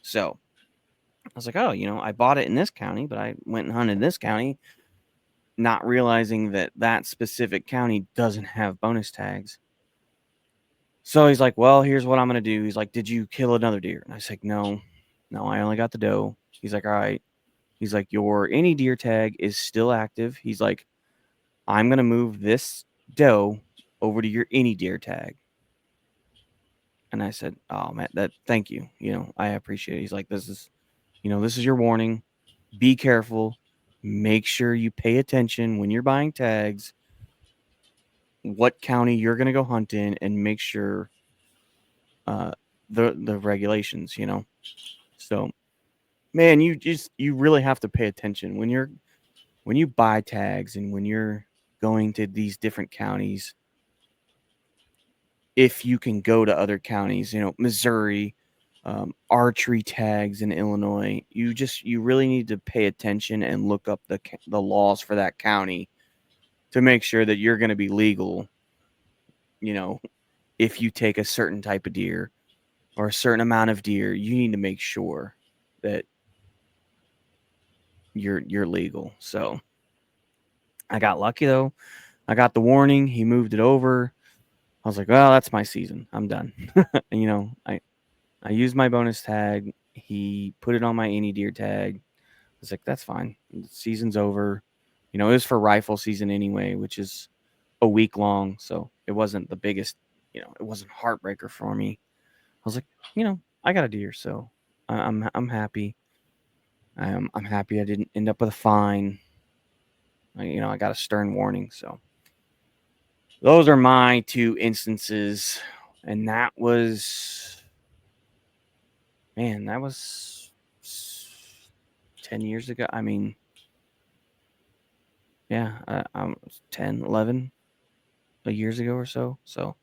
So I was like, oh, I bought it in this county, but I went and hunted in this county, not realizing that that specific county doesn't have bonus tags. So he's like, well, here's what I'm going to do. He's like, did you kill another deer? And I was like, no, I only got the doe. He's like, all right. He's like, your any deer tag is still active. He's like, I'm going to move this doe over to your any deer tag. And I said, oh man, thank you. I appreciate it. He's like, this is your warning. Be careful. Make sure you pay attention when you're buying tags, what county you're going to go hunt in, and make sure the regulations, So, man, you really have to pay attention when you buy tags and when you're going to these different counties. If you can go to other counties, Missouri, archery tags in Illinois, you really need to pay attention and look up the laws for that county to make sure that you're going to be legal. If you take a certain type of deer or a certain amount of deer, you need to make sure that you're legal. So I got lucky though. I got the warning. He moved it over. I was like, well, that's my season. I'm done. I used my bonus tag. He put it on my any deer tag. I was like, that's fine. The season's over. It was for rifle season anyway, which is a week long. So it wasn't the biggest, it wasn't heartbreaker for me. I was like, I got a deer, so I'm happy. I'm happy I didn't end up with a fine. I got a stern warning. So those are my two instances, and that was 10 years ago. I mean, yeah, I'm 10, 11 years ago or so. So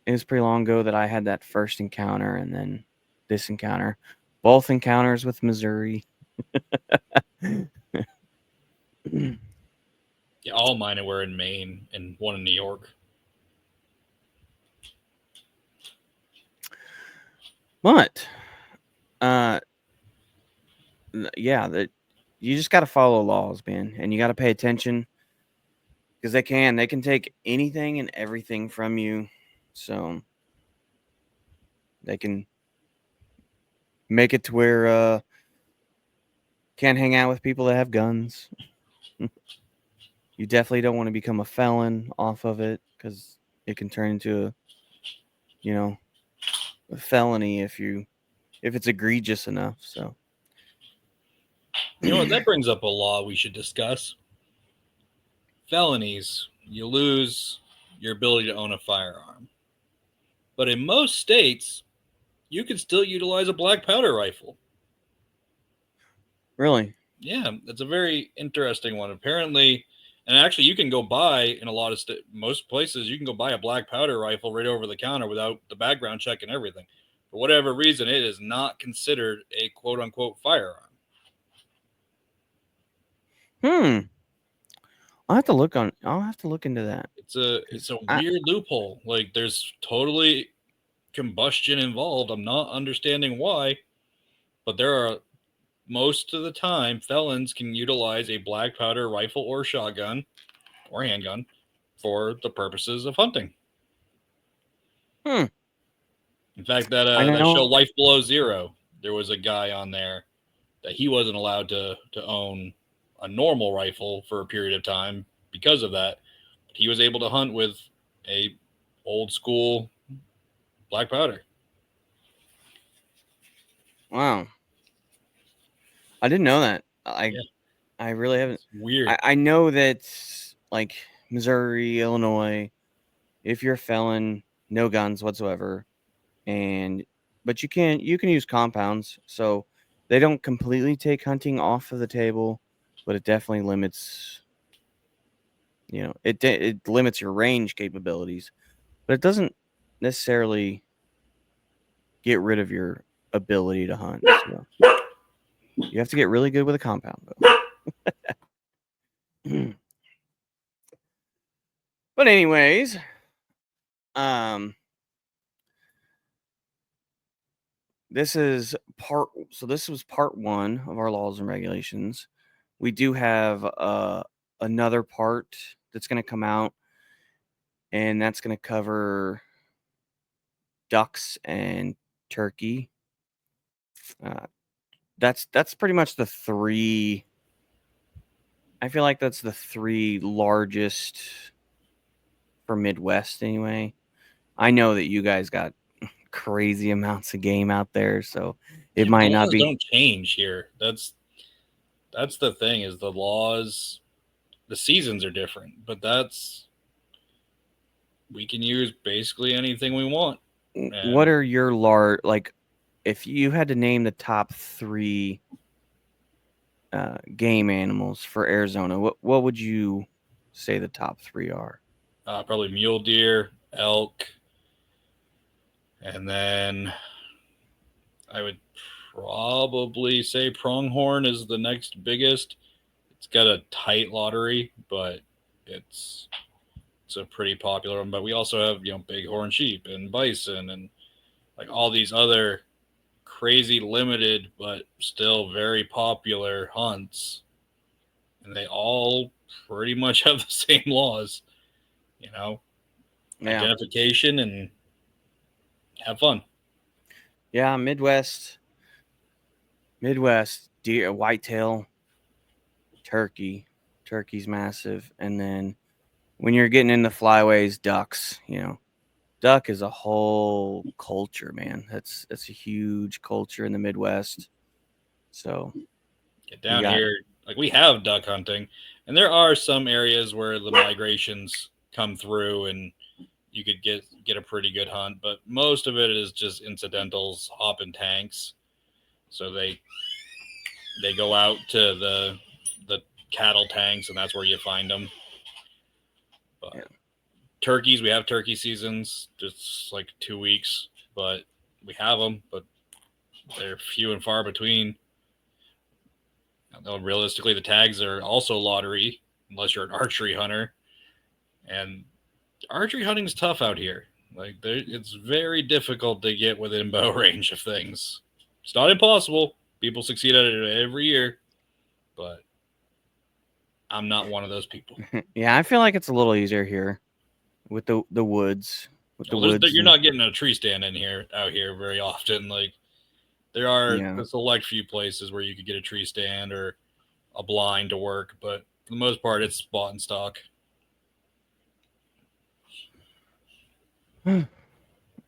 it was pretty long ago that I had that first encounter, and then this encounter. Both encounters with Missouri. Yeah, all mine were in Maine and one in New York. But, yeah, that you just got to follow laws, man, and you got to pay attention because they can take anything and everything from you. So they can make it to where can't hang out with people that have guns. You definitely don't want to become a felon off of it because it can turn into a felony if it's egregious enough. So You know what? That brings up a law we should discuss. Felonies, you lose your ability to own a firearm. But in most states, you can still utilize a black powder rifle. really, Yeah, it's a very interesting one. Apparently, and actually, you can go buy in a lot of most places. You can go buy a black powder rifle right over the counter without the background check and everything. For whatever reason, it is not considered a quote unquote firearm. Hmm. I'll have to look into that. It's a weird loophole. Like there's totally combustion involved. I'm not understanding why, but there are most of the time felons can utilize a black powder rifle or shotgun or handgun for the purposes of hunting. Hmm. In fact, I that show know. Life Below Zero, there was a guy on there that he wasn't allowed to own a normal rifle for a period of time because of that. He was able to hunt with a old school black powder. Wow. I didn't know that. Yeah, I really haven't. it's weird. I know that like Missouri, Illinois, if you're a felon, no guns whatsoever, and but you can use compounds, so they don't completely take hunting off of the table, but it definitely limits. It limits your range capabilities, but it doesn't necessarily get rid of your ability to hunt. So you have to get really good with a compound, though. But anyways, um, this is part. So this was part one of our laws and regulations. We do have another part that's going to come out, and that's going to cover ducks and turkey. Uh, that's pretty much the three. I feel like that's the three largest for Midwest anyway. I know that you guys got crazy amounts of game out there, so it Yeah, the might not laws be. don't change here. That's the thing is the laws, the seasons are different, but that's we can use basically anything we want. What And are your large like? If you had to name the top three game animals for Arizona, what would you say the top three are? probably mule deer, elk, and then I would probably say pronghorn is the next biggest. It's got a tight lottery, but it's it's a pretty popular one. But we also have bighorn sheep and bison and like all these other crazy limited but still very popular hunts, and they all pretty much have the same laws. You know, Yeah, identification and have fun. yeah, Midwest deer, whitetail, turkey. Turkey's massive, and then when you're getting into flyways, ducks. Duck is a whole culture, man. That's a huge culture in the Midwest. So Get you down got here, like we have duck hunting, and there are some areas where the migrations come through and you could get a pretty good hunt, but most of it is just incidentals, hopping tanks. So they go out to the cattle tanks, and that's where you find them. yeah, But turkeys, we have turkey seasons, just like 2 weeks, but we have them, but they're few and far between. Realistically, the tags are also lottery unless you're an archery hunter, and archery hunting is tough out here. Like it's very difficult to get within bow range of things. It's not impossible. People succeed at it every year, but I'm not one of those people. yeah. I feel like it's a little easier here with the woods, Well, you're and not getting a tree stand in here out here very often. Like there are yeah. a select few places where you could get a tree stand or a blind to work, but for the most part, it's spot and stock.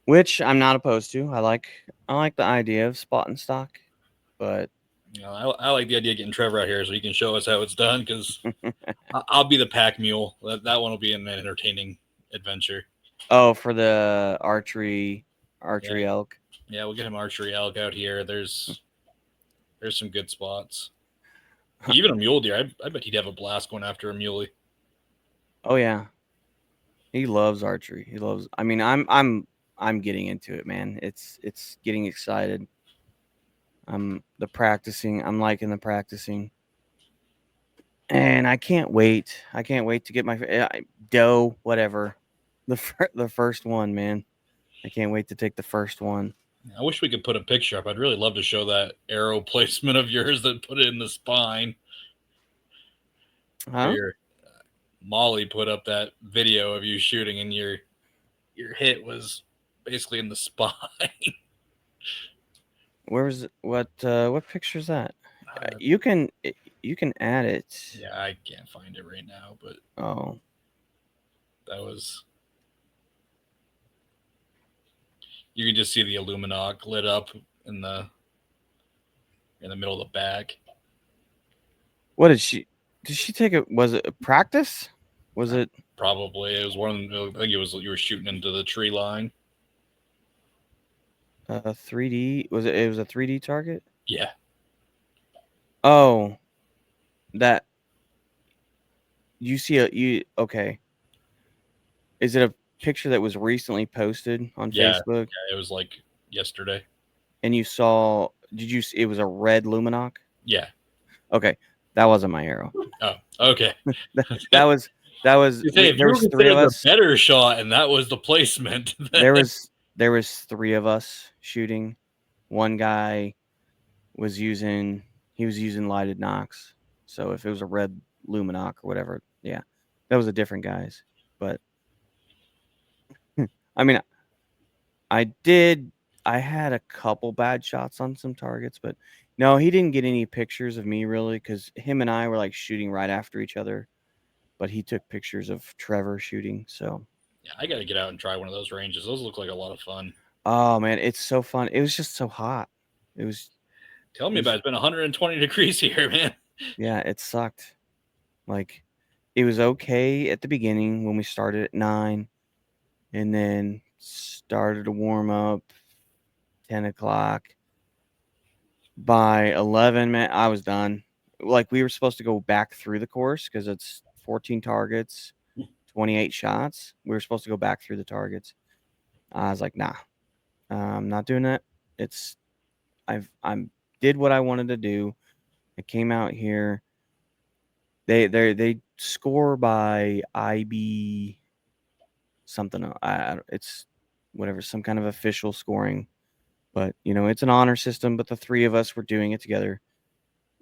Which I'm not opposed to. I like the idea of spot and stock, but I like the idea of getting Trevor out here so he can show us how it's done because I'll be the pack mule. That one will be an entertaining adventure. oh, for the Yeah, archery elk. yeah, we'll get him archery elk out here. There's some good spots. Even a mule deer. I bet he'd have a blast going after a muley. Oh yeah, he loves archery. He loves. I mean, I'm getting into it, man. It's getting excited. I'm liking the practicing. and I can't wait. I can't wait to get my doe, whatever, the first one, man. I can't wait to take the first one. I wish we could put a picture up. I'd really love to show that arrow placement of yours that put it in the spine. Huh? Molly put up that video of you shooting, and your hit was basically in the spine. Where was it? What picture is that? You can add it. Yeah, I can't find it right now, but Oh, that was. You can just see the Illuminoc lit up in the middle of the bag. what did she take it? Was it a practice? Was it Probably it was one. I think it was you were shooting into the tree line. 3D? Was it? It was a 3D target. Yeah. Oh, that you see okay? Is it a picture that was recently posted on Facebook? Yeah, it was like yesterday. And you saw? Did you? It was a red Luminoc. Yeah. Okay, that wasn't my arrow. Oh, okay. that was. There was three of us. Better shot, and that was the placement. there was three of us shooting. One guy was using lighted Nox. So if it was a red Luminoc or whatever, yeah, that was a different guys. But I mean, I had a couple bad shots on some targets, but no, he didn't get any pictures of me really because him and I were like shooting right after each other. But he took pictures of Trevor shooting. So yeah, I got to get out and try one of those ranges. Those look like a lot of fun. Oh man, it's so fun. It was just so hot. It was. Tell me about it. It's been 120 degrees here, man. Yeah, it sucked. Like, it was okay at the beginning when we started at 9, and then started to warm up 10 o'clock. By 11, man, I was done. Like, we were supposed to go back through the course because it's 14 targets, 28 shots. We were supposed to go back through the targets. I was like, nah, I'm not doing that. I'm did what I wanted to do. I came out here. They score by IB something. It's whatever, some kind of official scoring. But it's an honor system. But the three of us were doing it together,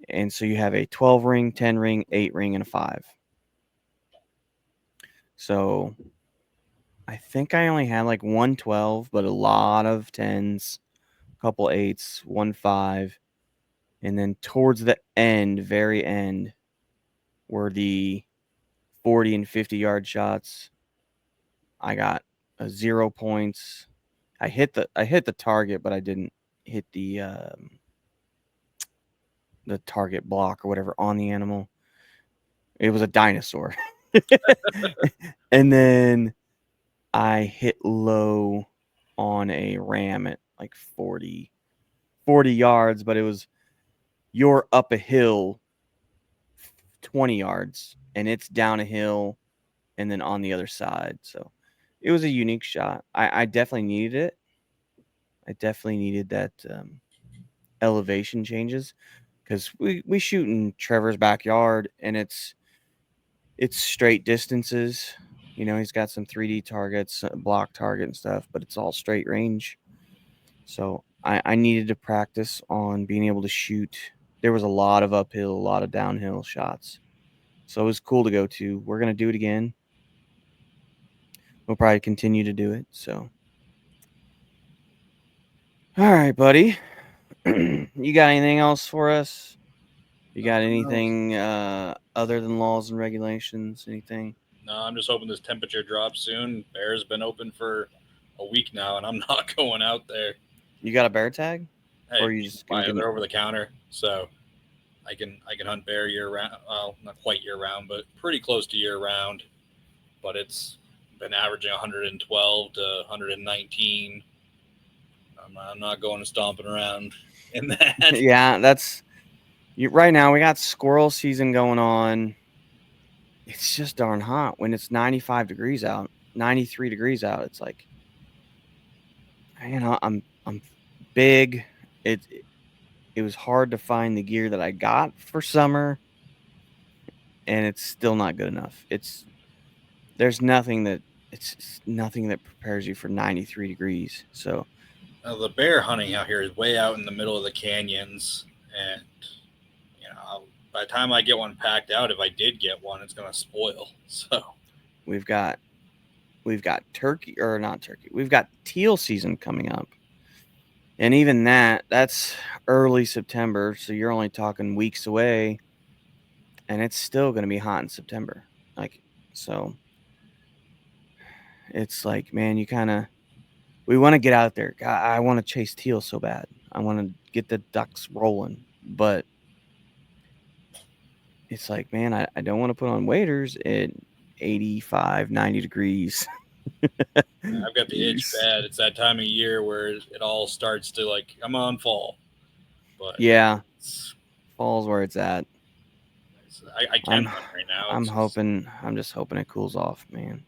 and so you have a 12 ring, 10 ring, 8 ring, and a 5. So I think I only had like 112, but a lot of 10s, a couple 8s, 1 5, and then towards the end, very end, were the 40 and 50-yard shots. I got 0 points. I hit the target, but I didn't hit the target block or whatever on the animal. It was a dinosaur. And then I hit low on a ram at like 40 yards, but it was you're up a hill 20 yards and it's down a hill and then on the other side. So it was a unique shot. I definitely needed it. I definitely needed that elevation changes because we shoot in Trevor's backyard and it's straight distances. He's got some 3D targets, block target and stuff, but it's all straight range. So I needed to practice on being able to shoot. There was a lot of uphill, a lot of downhill shots. So it was cool to go to. We're going to do it again. We'll probably continue to do it. So, all right, buddy. You got anything else for us? You got anything other than laws and regulations? Anything? No, I'm just hoping this temperature drops soon. Bear's been open for a week now, and I'm not going out there. You got a bear tag? Hey, or you just they're over the counter, so I can hunt bear year round. Well, not quite year round, but pretty close to year round. But it's been averaging 112 to 119. I'm not going and stomping around in that. Yeah, that's right now. We got squirrel season going on. It's just darn hot when it's 95 degrees out, 93 degrees out. It's like, I'm big. It was hard to find the gear that I got for summer. and it's still not good enough. There's nothing that prepares you for 93 degrees. So The bear hunting out here is way out in the middle of the canyons, and by the time I get one packed out, if I did get one, it's gonna spoil. So we've got turkey, or not turkey. We've got teal season coming up. And even that's early September, so you're only talking weeks away, and it's still going to be hot in September. Like, so it's like, man, we want to get out there. God, I want to chase teal so bad. I want to get the ducks rolling, but it's like, man, I don't want to put on waders at 85, 90 degrees. I've got the itch bad. It's that time of year where it all starts to like, I'm on fall. But yeah, fall's where it's at. I can't hunt right now. I'm just hoping it cools off, man.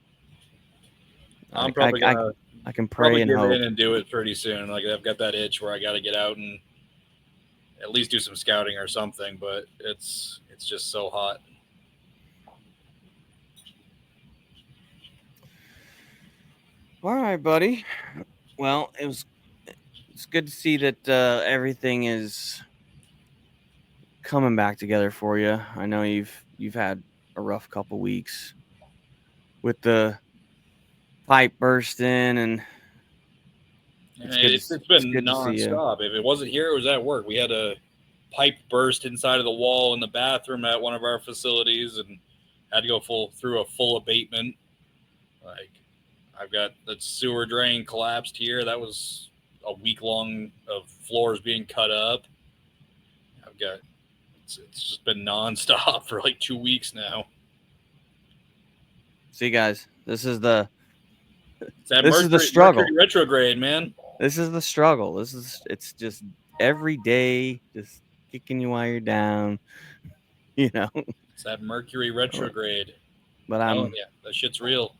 I'm probably gonna I can pray and hope. Give in and do it pretty soon. Like I've got that itch where I got to get out and at least do some scouting or something. But it's just so hot. All right, buddy. Well, it's good to see that everything is coming back together for you. I know you've had a rough couple weeks with the pipe bursting, and it's been nonstop. If it wasn't here, it was at work. We had a pipe burst inside of the wall in the bathroom at one of our facilities, and had to go through a full abatement. Like I've got the sewer drain collapsed here. That was a week long of floors being cut up. I've got it's just been nonstop for like 2 weeks now. See, guys, this is the struggle. Mercury retrograde, man. This is the struggle. It's just every day, just kicking you while you're down. You know, it's that Mercury retrograde. But that shit's real.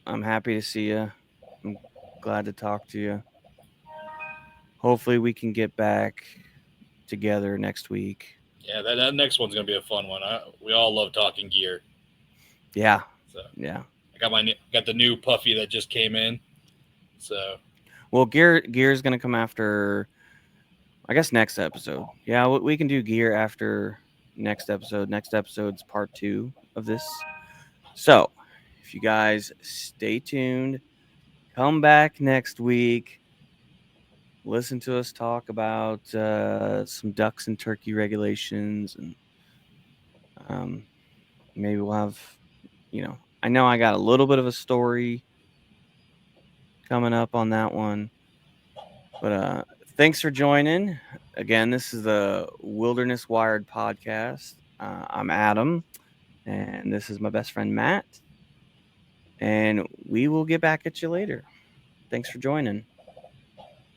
I'm happy to see you. I'm glad to talk to you. Hopefully we can get back together next week. Yeah, that next one's gonna be a fun one. We all love talking gear. Yeah. So yeah, I got the new Puffy that just came in. So well, gear's gonna come after, I guess, next episode. Yeah, we can do gear after next episode. Next episode's part 2 of this. So if you guys stay tuned, come back next week. Listen to us talk about some ducks and turkey regulations, and maybe we'll have, I know I got a little bit of a story coming up on that one. But thanks for joining. Again, this is the Wilderness Wired podcast. I'm Adam, and this is my best friend Matt. And we will get back at you later. Thanks for joining.